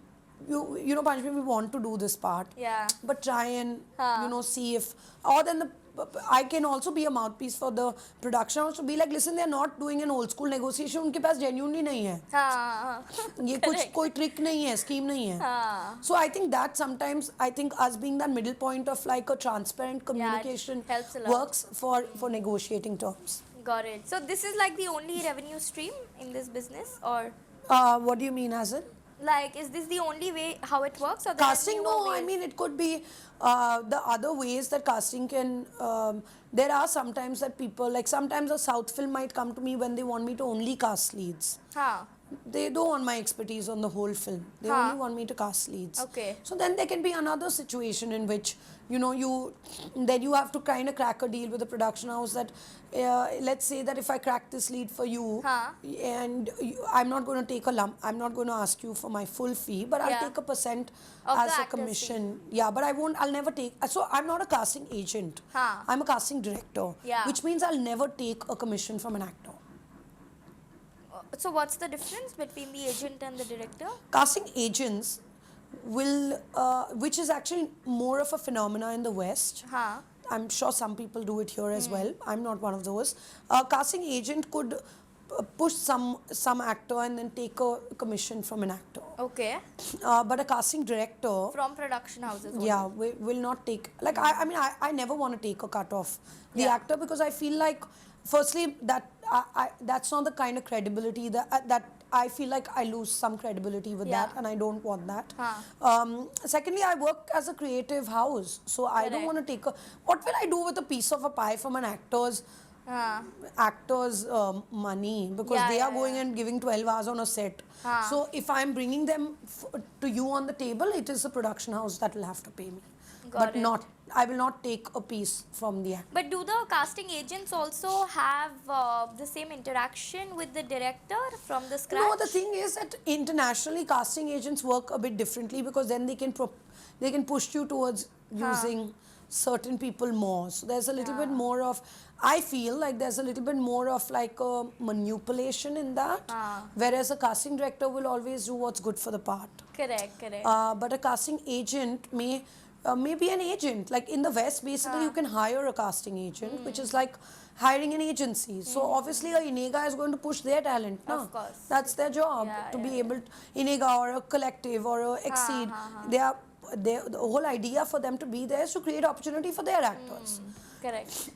you know, Panchami, we want to do this part. Yeah. But try and see if, or then I can also be a mouthpiece for the production house to be like, listen, they're not doing an old school negotiation. उनके पास genuinely नहीं है. ये कुछ कोई trick नहीं है, scheme नहीं है. So I think that sometimes, I think us being that middle point of like a transparent communication helps a lot. works for negotiating terms. Got it. So this is like the only revenue stream in this business, or What do you mean, as in? like, is this the only way how it works, or there are Casting, newer no, I ways? mean it could be the other ways that casting can. There are sometimes that people, like sometimes a South film might come to me when they want me to only cast leads. They don't want my expertise on the whole film. They only want me to cast leads. Okay. So then there can be another situation in which you have to kind of crack a deal with the production house that let's say that if I crack this lead for you and I'm not going to take a lump, I'm not going to ask you for my full fee, but I'll take a percent Of as the a actor's commission. Yeah, but I'll never take. So I'm not a casting agent. I'm a casting director, which means I'll never take a commission from an actor. So what's the difference between the agent and the director? Casting agents will, which is actually more of a phenomena in the West. I'm sure some people do it here as well. I'm not one of those. A casting agent could push some actor and then take a commission from an actor. Okay. But a casting director From production houses only. yeah will not take, like I never want to take a cut off the actor, because I feel like firstly that that's not the kind of credibility that I feel like I lose some credibility with that, and I don't want that. Secondly, I work as a creative house, so I don't want to take what will I do with a piece of a pie from an actor's money, because they are going and giving 12 hours on a set. So if I'm bringing them to you on the table, it is a production house that will have to pay me. I will not take a piece from the actor. But do the casting agents also have the same interaction with the director from the scratch? No, the thing is that internationally casting agents work a bit differently, because then they can push you towards using certain people more. So there's a little bit more of, I feel like there's a little bit more of like a manipulation in that, whereas a casting director will always do what's good for the part. Correct. But a casting agent may be an agent. Like in the West, basically you can hire a casting agent, which is like hiring an agency. So obviously a Inega is going to push their talent. Of course. That's their job, to be able to, Inega or a collective or a Exceed. The whole idea for them to be there is to create opportunity for their actors. Correct.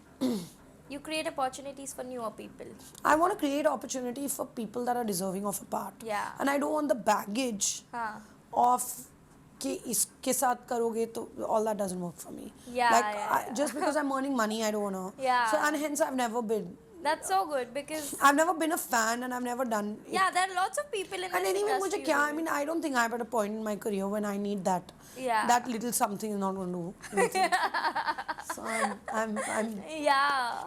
You create opportunities for newer people. I want to create opportunity for people that are deserving of a part. Yeah. And I don't want the baggage of कि इसके साथ करोगे तो all that doesn't work for me. Just because I'm earning money, I don't wanna. So and hence I've never been. That's so good, because I've never been a fan and I've never done it. there are lots of people in And this anyway, industry. मुझे क्या, I mean, I don't think I'm at a point in my career when I need that. That little something is not going to do anything. So I'm Yeah.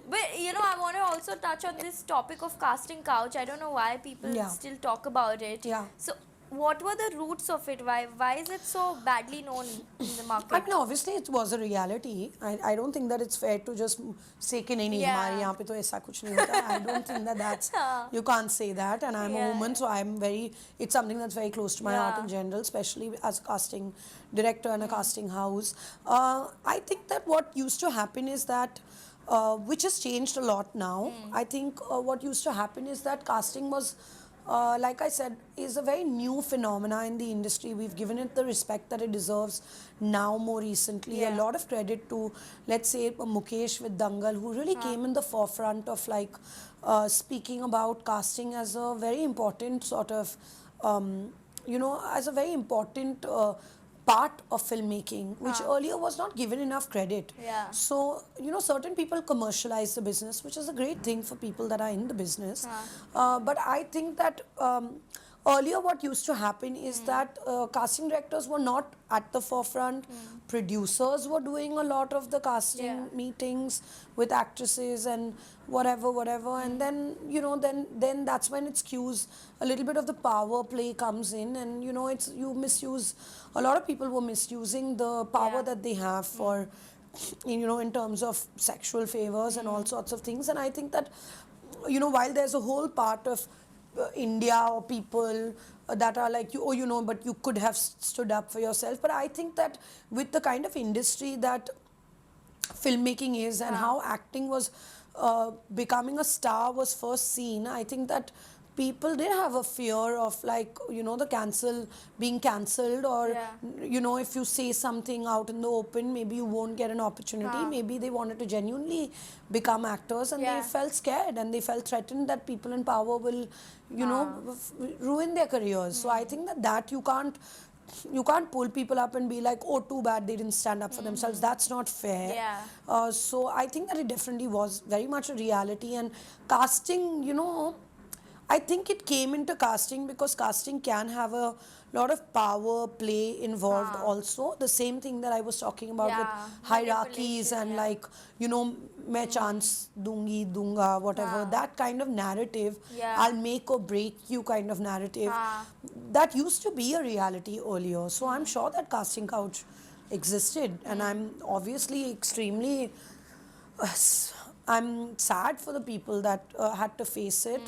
But I want to also touch on this topic of casting couch. I don't know why people still talk about it. Yeah. So what were the roots of it? Why is it so badly known in the I market? mean, obviously it was a reality. I don't think that it's fair to just say कि नहीं नहीं हमारे Yeah. यहाँ पे तो ऐसा कुछ नहीं होता. I don't think that that's you can't say that. And I'm a Yeah, woman, yeah. so I'm very. It's something that's very close to my heart in Yeah. general, especially as a casting director and a casting house. I think that what used to happen is that. Which has changed a lot now. I think what used to happen is that casting was like I said, is a very new phenomena in the industry. We've given it the respect that it deserves now more recently. A Yeah. lot of credit to, let's say, Mukesh with Dangal, who really came in the forefront of like speaking about casting as a very important sort of, as a very important part of filmmaking, which earlier was not given enough credit. Yeah. So, certain people commercialize the business, which is a great thing for people that are in the business. But I think that earlier what used to happen is that casting directors were not at the forefront. Producers were doing a lot of the casting Yeah. meetings with actresses and whatever. And then, then that's when it skews a little bit of the power play comes in, and it's you misuse. A lot of people were misusing the power Yeah. that they have for in terms of sexual favors and all sorts of things. And I think that while there's a whole part of India or people that are like you, but you could have stood up for yourself. But I think that with the kind of industry that filmmaking is and how acting was becoming a star was first seen, I think that people did have a fear of like the being cancelled, or Yeah. if you say something out in the open, maybe you won't get an opportunity. Maybe they wanted to genuinely become actors, and they Yeah. felt scared and they felt threatened that people in power will ruin their careers. So I think that you can't pull people up and be like, oh, too bad they didn't stand up for themselves. That's not fair. Yeah. So I think that it definitely was very much a reality. And casting, I think it came into casting because casting can have a lot of power play involved also. The same thing that I was talking about with Yeah, hierarchies manipulation, and yeah. like, मैं chance दूंगा, whatever. That kind of narrative, Yeah. I'll make or break you kind of narrative. That used to be a reality earlier. So I'm sure that casting couch existed, and I'm obviously extremely I'm sad for the people that had to face it.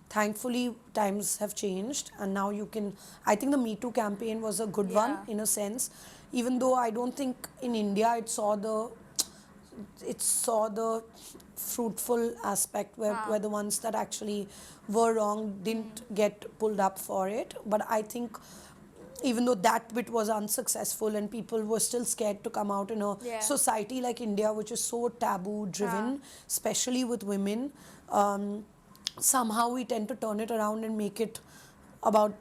Thankfully, times have changed, and now you can. I think the Me Too campaign was a good one Yeah. in a sense, even though I don't think in India it saw the fruitful aspect where the ones that actually were wrong didn't get pulled up for it. But I think even though that bit was unsuccessful and people were still scared to come out in a Yeah. society like India, which is so taboo driven, especially with women, somehow we tend to turn it around and make it about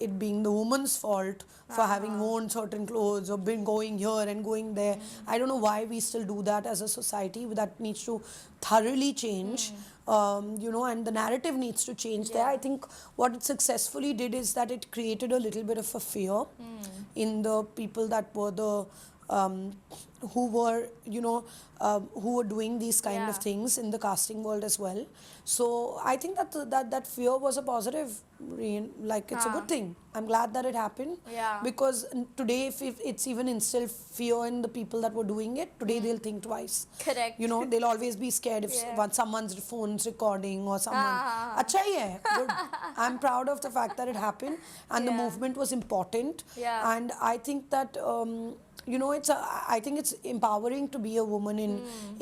it being the woman's fault for having worn certain clothes or been going here and going there. I don't know why we still do that as a society. That needs to thoroughly change, and the narrative needs to change there. I think what it successfully did is that it created a little bit of a fear in the people that were the who were who were doing these kind of Yeah. things in the casting world as well. So I think that fear was a positive, like it's a good thing. I'm glad that it happened. Yeah. Because today if it's even instilled fear in the people that were doing it, today they'll think twice. Correct. They'll always be scared if Yeah. once someone's phone's recording or someone. Acha hi hai. Good. I'm proud of the fact that it happened, and the Yeah. movement was important. Yeah. And I think that I think it's empowering to be a woman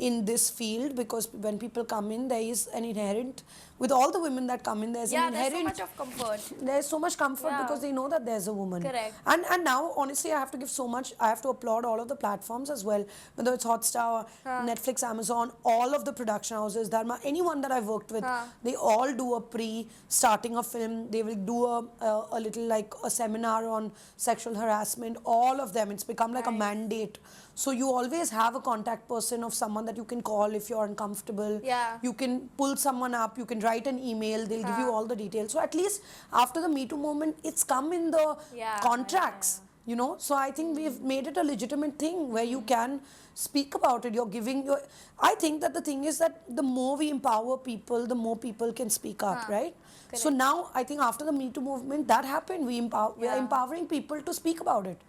in this field, because when people come in, there is an inherent, with all the women that come in, there's Yeah, an there's so inherent much of comfort. there's so much comfort Yeah. because they know that there's a woman. Correct. And now honestly I have to give so much, I have to applaud all of the platforms as well, whether it's Hotstar, Netflix, Amazon, all of the production houses, Dharma, anyone that I've worked with, they all do a starting a film, they will do a little like a seminar on sexual harassment, all of them. It's become like a mandate. So you always have a contact person of someone that you can call if you're uncomfortable. Yeah. You can pull someone up, you can write an email, they'll give you all the details. So at least after the Me Too movement, it's come in the Yeah, contracts. You know, so I think we've made it a legitimate thing where you can speak about it. You're giving your. I think that the thing is that the more we empower people, the more people can speak up, right? So Correct. now I think after the Me Too movement, that happened. We are Yeah. empowering people to speak about it,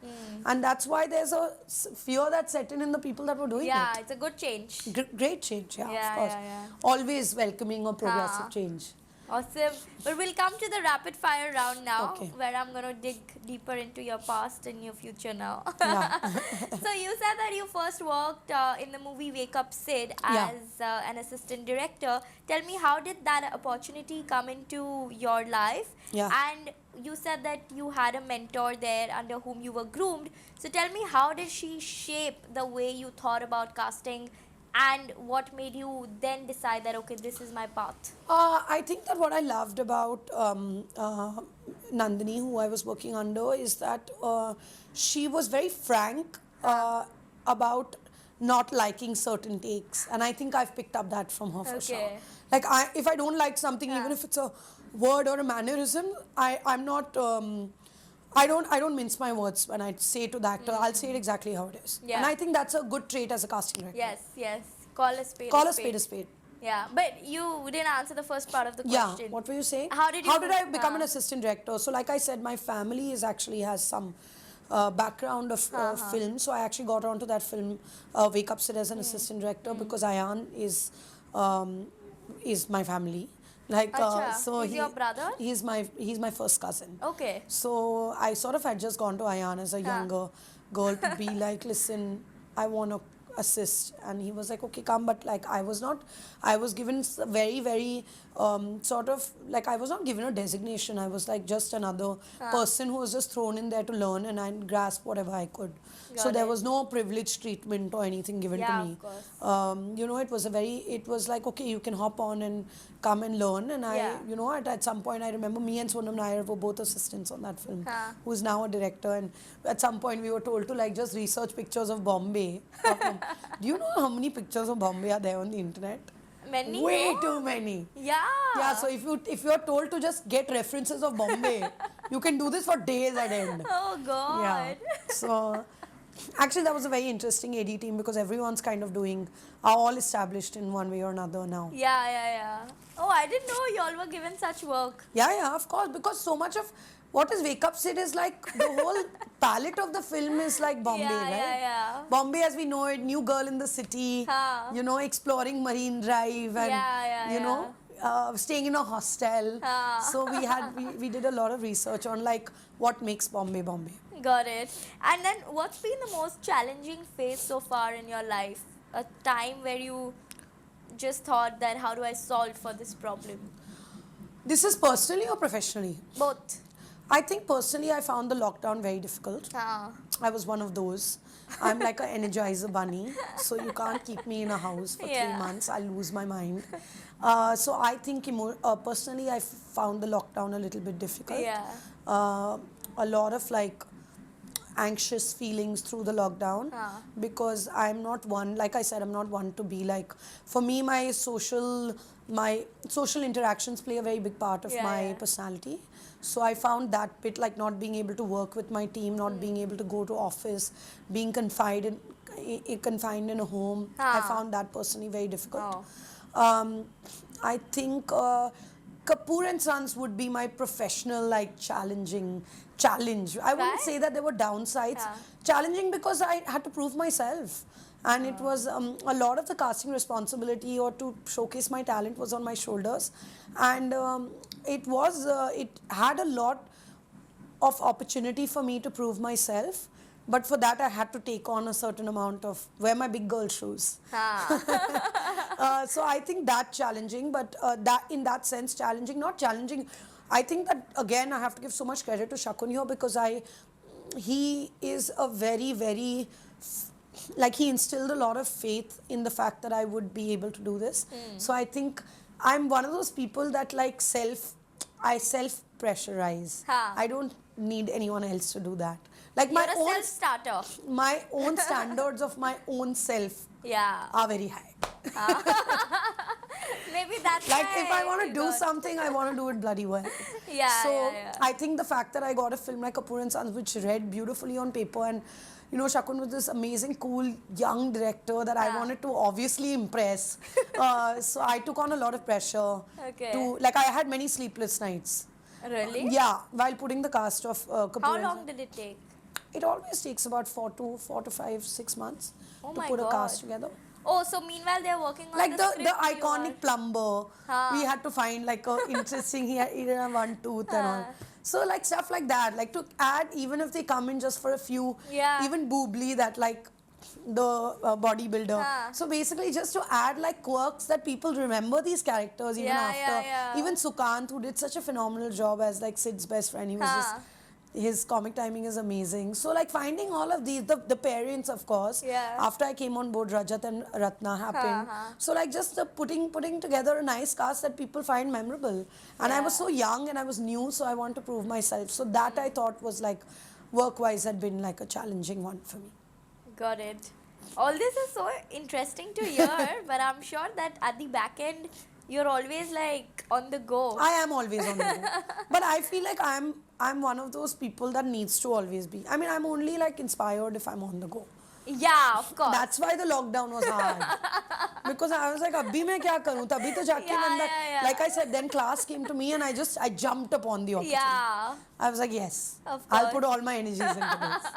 and that's why there's a fear that's set in the people that were doing Yeah, it. it's a good change. Great change, yeah, of Yeah, course. yeah, yeah. Always welcoming or progressive change. Awesome. But we'll come to the rapid fire round now, Okay. where I'm going to dig deeper into your past and your future now. Yeah. So you said that you first worked in the movie Wake Up Sid Yeah. as an assistant director. Tell me, how did that opportunity come into your life? Yeah. And you said that you had a mentor there under whom you were groomed. So tell me, how did she shape the way you thought about casting? And what made you then decide that, okay, this is my path? I think that what I loved about Nandini, who I was working under, is that she was very frank about not liking certain takes, and I think I've picked up that from her for sure. Okay. Like, if I don't like something, even if it's a word or a mannerism, I'm not. I don't mince my words when I say to the actor. I'll say it exactly how it is, Yeah. and I think that's a good trait as a casting director. Yes, yes. Call a spade. Call a spade a spade. Yeah, but you didn't answer the first part of the Yeah, question. what were you saying? How did I become an assistant director? So, like I said, my family is actually has some background of film. So I actually got onto that film, Wake Up Sid, as an assistant director because Ayan is my family. Like, Acha, so he's your brother? He's my first cousin. Okay. So I sort of had just gone to Ayan as a younger girl to be like, listen, I want to assist, and he was like, okay, come. But like, I was given very, very sort of like, I was not given a designation. I was like just another person who was just thrown in there to learn, and I grasp whatever I could. So there was no privileged treatment or anything given to me. Of course. You know, it was like, okay, you can hop on and come and learn. And you know, at some point, I remember me and Sonam Nair were both assistants on that film, who's now a director. And at some point, we were told to like just research pictures of Bombay. Do you know how many pictures of Bombay are there on the internet? Many? Way too many. Yeah. Yeah, so if you're told to just get references of Bombay, you can do this for days at end. Oh, God. Yeah. So actually, that was a very interesting AD team because everyone's kind of are all established in one way or another now. Yeah. Oh, I didn't know you all were given such work. Yeah, of course, because so much of what is Wake Up Sid is like the whole palette of the film is like Bombay, right? Yeah. Bombay as we know it, new girl in the city, you know, exploring Marine Drive and, you know, staying in a hostel. So we did a lot of research on like what makes Bombay Bombay. Got it. And then what's been the most challenging phase so far in your life? A time where you just thought that how do I solve for this problem? This is personally or professionally? Both. I think personally I found the lockdown very difficult. I was one of those. I'm like an energizer bunny, so you can't keep me in a house for 3 months. I'll lose my mind. So I think personally I found the lockdown a little bit difficult. A lot of like anxious feelings through the lockdown because I'm not one, like I said, I'm not one to be like, for me my social interactions play a very big part of my personality. So I found that bit like not being able to work with my team, not being able to go to office, being confined in a home. I found that personally very difficult. I think Kapoor and Sons would be my professional like challenge. I wouldn't say that there were downsides. Challenging because I had to prove myself. And it was a lot of the casting responsibility or to showcase my talent was on my shoulders. And it had a lot of opportunity for me to prove myself. But for that, I had to take on a certain amount of wear my big girl shoes. So I think that challenging, but that in that sense challenging, not challenging. I think that again I have to give so much credit to Shakun here because he is a very, very like he instilled a lot of faith in the fact that I would be able to do this. So I think I'm one of those people that like I self pressurize. I don't need anyone else to do that. Like You're a self-starter. My own standards of my own self are very high. Maybe that's Like why if I want to you do got- something, I want to do it bloody well. Yeah, So yeah, yeah. I think the fact that I got a film like Kapoor and Sons, which read beautifully on paper, and Shakun was this amazing, cool, young director that I Yeah. wanted to obviously impress. So I took on a lot of pressure. Okay. Like I had many sleepless nights. Really? Yeah, while putting the cast of Kapoor How and long Sons. did it take? It always takes about 4 to 5, 6 months Oh to my put a God. cast together. Oh, so meanwhile they're working on Like the the script. you iconic are- plumber, Huh. we had to find like a interesting. He didn't have one tooth and all. Huh. So like stuff like that, like to add, even if they come in just for a few, Yeah. even Boobly, that like the bodybuilder. Huh. So basically, just to add like quirks that people remember these characters even Yeah, after. yeah. Even Sukant, who did such a phenomenal job as like Sid's best friend, he was Huh. just. His comic timing is amazing. So like finding all of these, the parents of course. Yeah. After I came on board, Rajat and Ratna happened. So like just the putting together a nice cast that people find memorable. And I was Yeah. so young and I was new, so I want to prove myself. So that I thought was like work-wise had been like a challenging one for me. Got it. All this is so interesting to hear, but I'm sure that at the back end, you're always like on the go. I am always on the go. But I feel like I'm one of those people that needs to always be. I mean, I'm only like inspired if I'm on the go. Yeah, of course. That's why the lockdown was hard. Because I was like, abhi मैं क्या करूँ? तभी तो जाके Yeah, बंदा. yeah. Like I said, then class came to me and I jumped upon the opportunity. Yeah. I was like, yes, Of I'll course. put all my energies into this.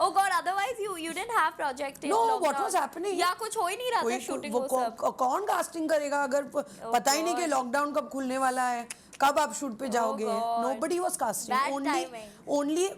Oh God, otherwise you didn't have project in No, lockdown. what was happening? या कुछ हो ही नहीं रहा था कोई shooting वो वो सब. कौन कास्टिंग करेगा अगर पता ही नहीं कि God. लॉकडाउन कब खुलने वाला है, कब आप शूट पे जाओगे? God. Nobody was casting. Bad timing. Only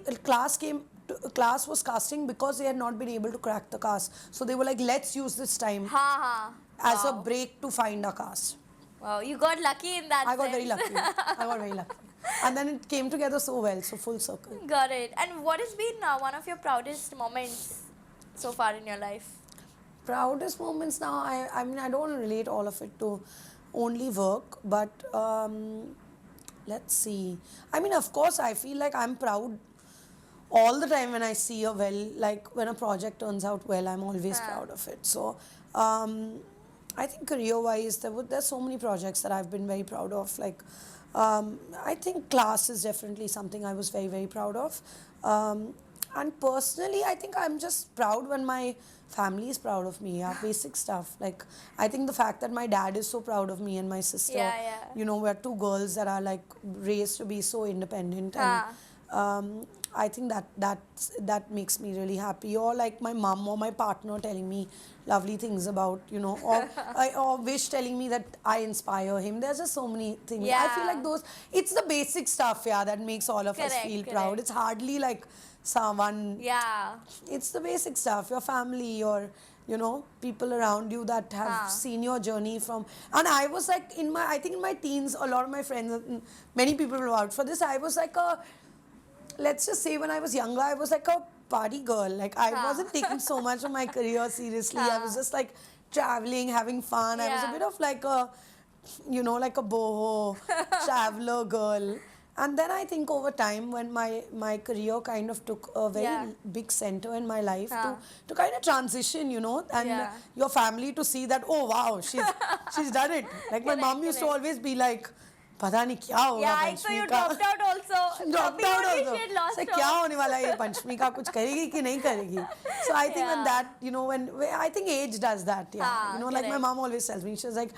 class was casting because they had not been able to crack the cast. So they were like, let's use this time हाँ. as a Wow. break to find a cast. Wow, you got lucky in that I got very sense. lucky. I got very lucky. And then it came together so well, so full circle. Got it. And what has been one of your proudest moments so far in your life? Proudest moments now, I mean, I don't want to relate all of it to only work, but let's see. I mean, of course, I feel like I'm proud all the time when I see like when a project turns out well, I'm always proud of it. So I think career-wise, there's so many projects that I've been very proud of. Like, I think class is definitely something I was very, very proud of. And personally, I think I'm just proud when my family is proud of me. Yeah, basic stuff. Like, I think the fact that my dad is so proud of me and my sister. Yeah. You know, we're two girls that are like raised to be so independent. And I think that makes me really happy. Or like my mom or my partner telling me lovely things about, or Wish telling me that I inspire him. There's just so many things. I feel Yeah. like it's the basic stuff, that makes all of us Correct, feel correct. proud. It's hardly like someone. Yeah. It's the basic stuff. Your family or people around you that have seen your journey from. And I was like I think in my teens, a lot of my friends, many people were out for this. I was like let's just say when I was younger, I was like a party girl. Like I wasn't taking so much of my career seriously. I was just like traveling, having fun. I was a Yeah. bit of like a, like a boho traveler girl. And then I think over time when my career kind of took a very big center in my life to kind of transition, and your family to see that, oh wow, she's done it. Like my mom used to always be like, पता नहीं क्या होगा Yeah, so Panchami you का dropped out also. dropped Tell me out only also she had lost so out. क्या होने वाला है ये पंचमी का कुछ करेगी कि नहीं करेगी so I think when that when I think age does that like my correct. mom always tells me, she's like,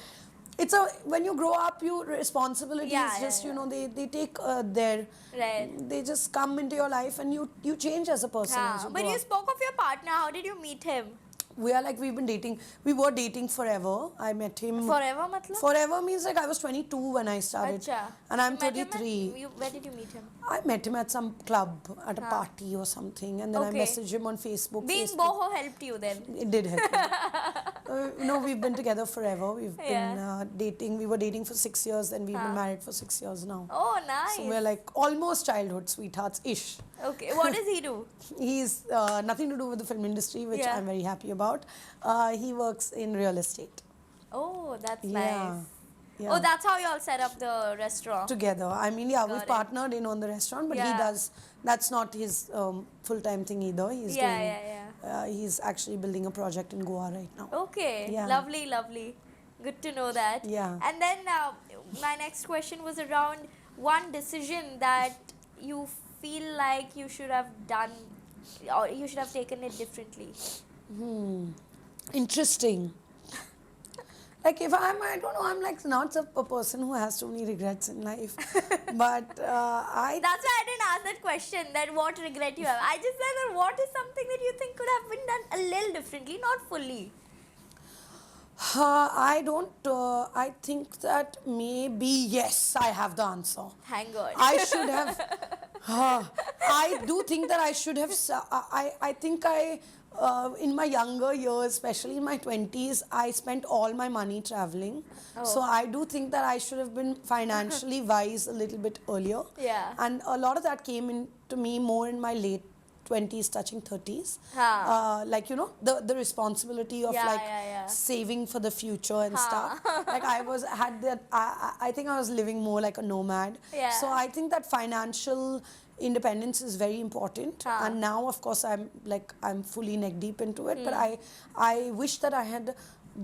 when you grow up, your responsibilities just they take they just come into your life and you change as a person as you But grow you up. spoke of your partner. How did you meet him? We've been dating. We were dating forever. I met him. Forever, matlab? Forever means like I was 22 when I started. Acha. And I'm You met him 33. Where did you meet him? I met him at some club, at a party or something. And then I Okay. messaged him on Facebook. Being boho helped you then. It did help me. We've been together forever. We've been dating. We were dating for 6 years. Then we've been married for 6 years now. Oh, nice. So we're like almost childhood sweethearts-ish. Okay, what does he do? He's nothing to do with the film industry, which I'm very happy about. He works in real estate. Oh, that's Yeah. nice. Yeah. Oh, that's how you all set up the restaurant. Together. I mean, Got we've it. partnered in on the restaurant, but he does. That's not his full-time thing either. He's he's actually building a project in Goa right now. Okay, Yeah. lovely. Good to know that. Yeah. And then my next question was around one decision that you feel like you should have done or you should have taken it differently. Interesting. Like if I don't know, I'm like not a person who has too many regrets in life. But That's why I didn't ask that question, that what regret you have. I just said that what is something that you think could have been done a little differently, not fully. I don't. I think that maybe yes, I have the answer. Thank God. I should have. I do think that I should have. I think I. In my younger years, especially in my 20s, I spent all my money traveling. Oh. So I do think that I should have been financially wise a little bit earlier. Yeah. And a lot of that came into me more in my late 20s, touching 30s. Like, you know, the responsibility of saving for the future and stuff. Like I think I was living more like a nomad. Yeah. So I think that financial independence is very important, and now of course I'm fully neck deep into it, but I wish that I had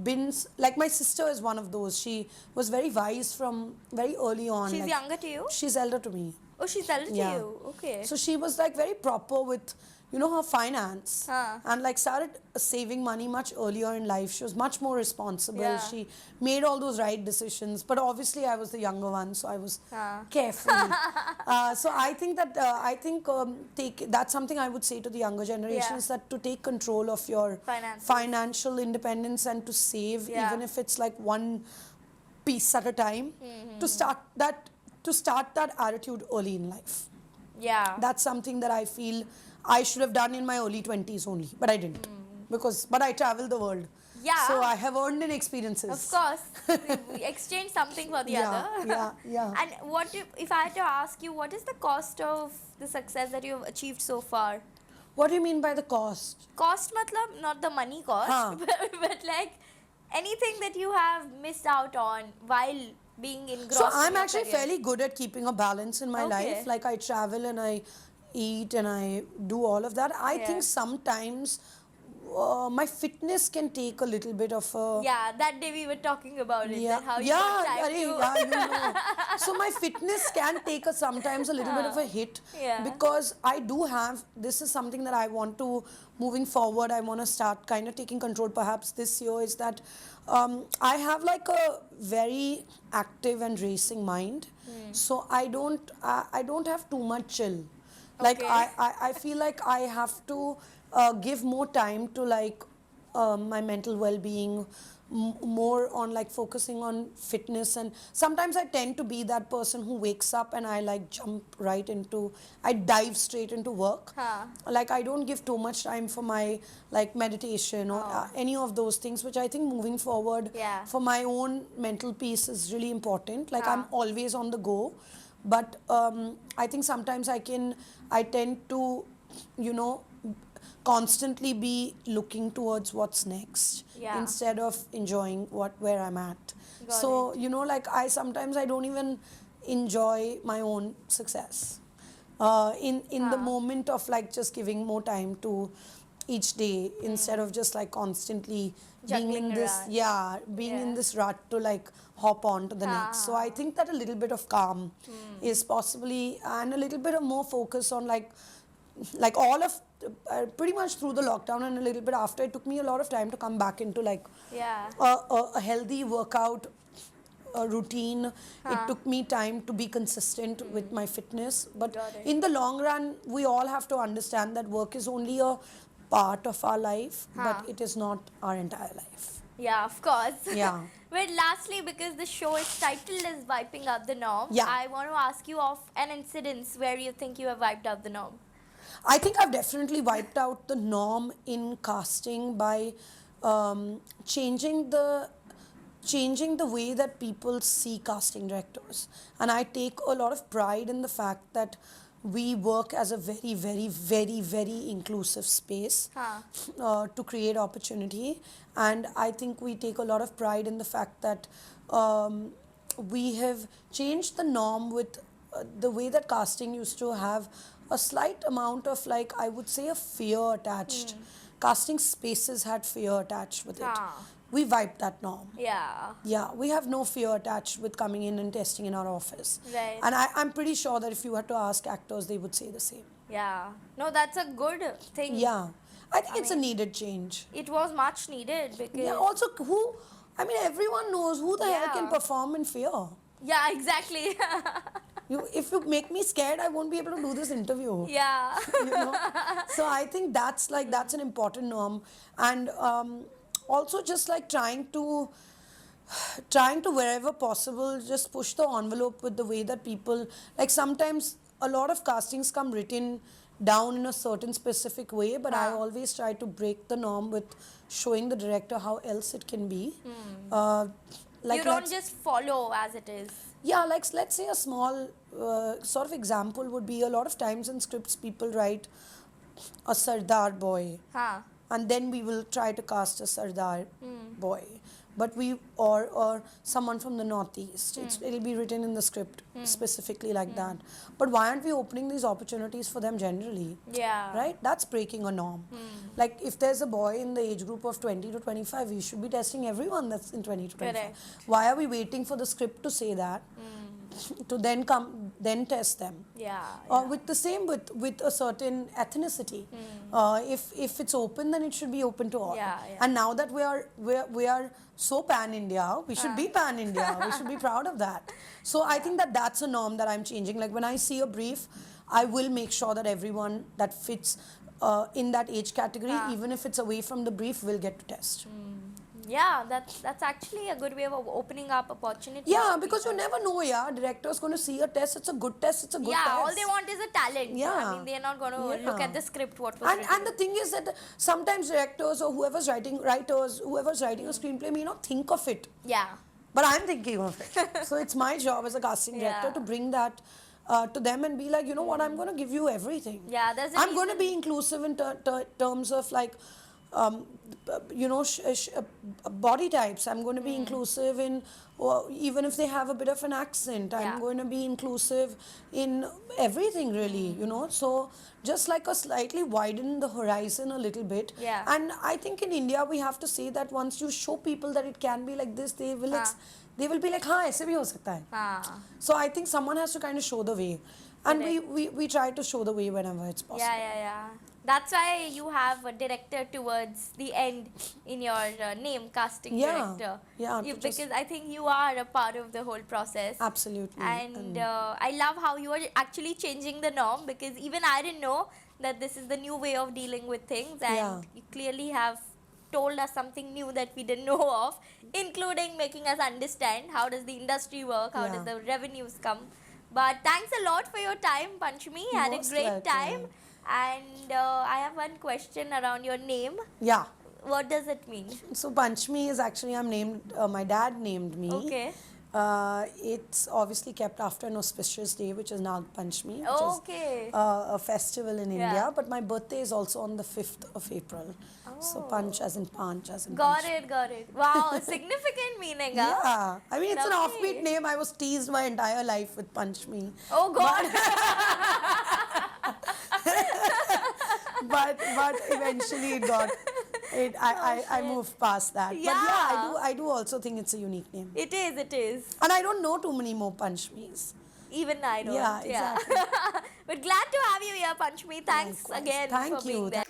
been like my sister is one of those. She was very wise from very early on. She's like, younger to you? She's elder to me. Oh, she's elder to Yeah. you. Okay. So she was like very proper with, you know, her finance, and like started saving money much earlier in life. She was much more responsible. Yeah. She made all those right decisions. But obviously, I was the younger one, so I was careful. So I think that that's something I would say to the younger generations, that to take control of your financial independence and to save, even if it's like one piece at a time, to start that attitude early in life. Yeah. That's something that I feel I should have done in my early 20s only, but I didn't. But I traveled the world. Yeah. So I have earned in experiences. Of course. We exchange something for the other. Yeah. And if I had to ask you, what is the cost of the success that you have achieved so far? What do you mean by the cost? Cost matlab, not the money cost, but like anything that you have missed out on while being engrossed. So in I'm your actually career. fairly good at keeping a balance in my life. Like I travel and I eat and I do all of that. I think sometimes my fitness can take a little bit of a... Yeah, that day we were talking about it. That how you you know. So my fitness can take sometimes a little bit of a hit, because I do have... This is something that I want to, moving forward, I want to start kind of taking control perhaps this year, is that I have like a very active and racing mind. So I don't have too much chill. Like I feel like I have to give more time to like my mental well-being, more on like focusing on fitness. And sometimes I tend to be that person who wakes up and I like I dive straight into work. Like I don't give too much time for my like meditation or any of those things, which I think moving forward for my own mental peace is really important. Like I'm always on the go. But I think sometimes I tend to, you know, constantly be looking towards what's next instead of enjoying where I'm at. So, you know, like sometimes I don't even enjoy my own success. In the moment of like just giving more time to each day instead of just like constantly being in this in this rut to like hop on to the next. So I think that a little bit of calm is possibly, and a little bit of more focus on like all of pretty much through the lockdown and a little bit after, it took me a lot of time to come back into like a healthy workout routine. It took me time to be consistent with my fitness, but in the long run we all have to understand that work is only a part of our life, but it is not our entire life. Yeah, of course. Yeah. But lastly, because the show is titled as Wiping Out the Norm, I want to ask you of an incident where you think you have wiped out the norm. I think I've definitely wiped out the norm in casting by changing the way that people see casting directors. And I take a lot of pride in the fact that we work as a very, very, very, very inclusive space to create opportunity. And I think we take a lot of pride in the fact that we have changed the norm with the way that casting used to have a slight amount of, like, I would say, a fear attached. Casting spaces had fear attached with it. we wiped that norm. Yeah. Yeah, we have no fear attached with coming in and testing in our office. Right. And I'm pretty sure that if you had to ask actors, they would say the same. Yeah. No, that's a good thing. Yeah, I think it's a mean, needed change. It was much needed because. Yeah, also, everyone knows who the hell can Yeah. perform in fear. Yeah, exactly. If you make me scared, I won't be able to do this interview. Yeah. You know? So I think that's an important norm. And also just like trying to wherever possible just push the envelope with the way that people, like sometimes a lot of castings come written down in a certain specific way, but I always try to break the norm with showing the director how else it can be. You don't just follow as it is. Yeah, like let's say a small sort of example would be a lot of times in scripts people write a Sardar boy, Huh. and then we will try to cast a Sardar boy, but or someone from the Northeast. It'll be written in the script specifically like that. But why aren't we opening these opportunities for them generally? Yeah. Right? That's breaking a norm. Like if there's a boy in the age group of 20 to 25, we should be testing everyone that's in 20 to 25. Correct. Why are we waiting for the script to say that? To then test them. Yeah. With the same with a certain ethnicity. If it's open, then it should be open to all. Yeah. And now that we are so pan India, we should be pan India. We should be proud of that. So I think that's a norm that I'm changing. Like when I see a brief, I will make sure that everyone that fits in that age category, even if it's away from the brief, will get to test. Yeah, that's actually a good way of opening up opportunities. Yeah, for because you people. never know, director's going to see a test, it's a good test, it's a good test. Yeah, all they want is a talent. Yeah. I mean, they're not going to look at the script, what was And written. the thing is that sometimes directors or whoever's writing a screenplay may not think of it. Yeah. But I'm thinking of it. So it's my job as a casting director to bring that to them and be like, you know what, I'm going to give you everything. Yeah, there's a I'm going to reason- be inclusive in terms of like, body types. I'm going to be inclusive in, even if they have a bit of an accent, I'm going to be inclusive in everything really, So just like a slightly widen the horizon a little bit. Yeah. And I think in India we have to say that once you show people that it can be like this, they will be like, हाँ ऐसे भी हो सकता है. So I think someone has to kind of show the way. And we try to show the way whenever it's possible. Yeah. That's why you have a director towards the end in your name, casting director. Yeah. Because I think you are a part of the whole process. Absolutely. And I love how you are actually changing the norm, because even I didn't know that this is the new way of dealing with things, and you clearly have told us something new that we didn't know of, including making us understand how does the industry work, how does the revenues come. But thanks a lot for your time, Panchami. Had a great time. And I have one question around your name. Yeah. What does it mean? So Panchami is actually, I'm named, my dad named me. Okay. It's obviously kept after an auspicious day, which is Nag Panchami, which is a festival in India. But my birthday is also on the 5th of April. So Panch as in Panch as in Got Panch. it. Wow, significant meaning. Yeah. I mean, it's an Lovely. offbeat name. I was teased my entire life with Panchami. Oh God. But eventually it got it. I moved past that. Yeah. But yeah, I do also think it's a unique name. It is. And I don't know too many more Panchmis. Even I don't. Yeah, exactly. But glad to have you here, Panchami. Thanks Likewise. again Thank for being you. there.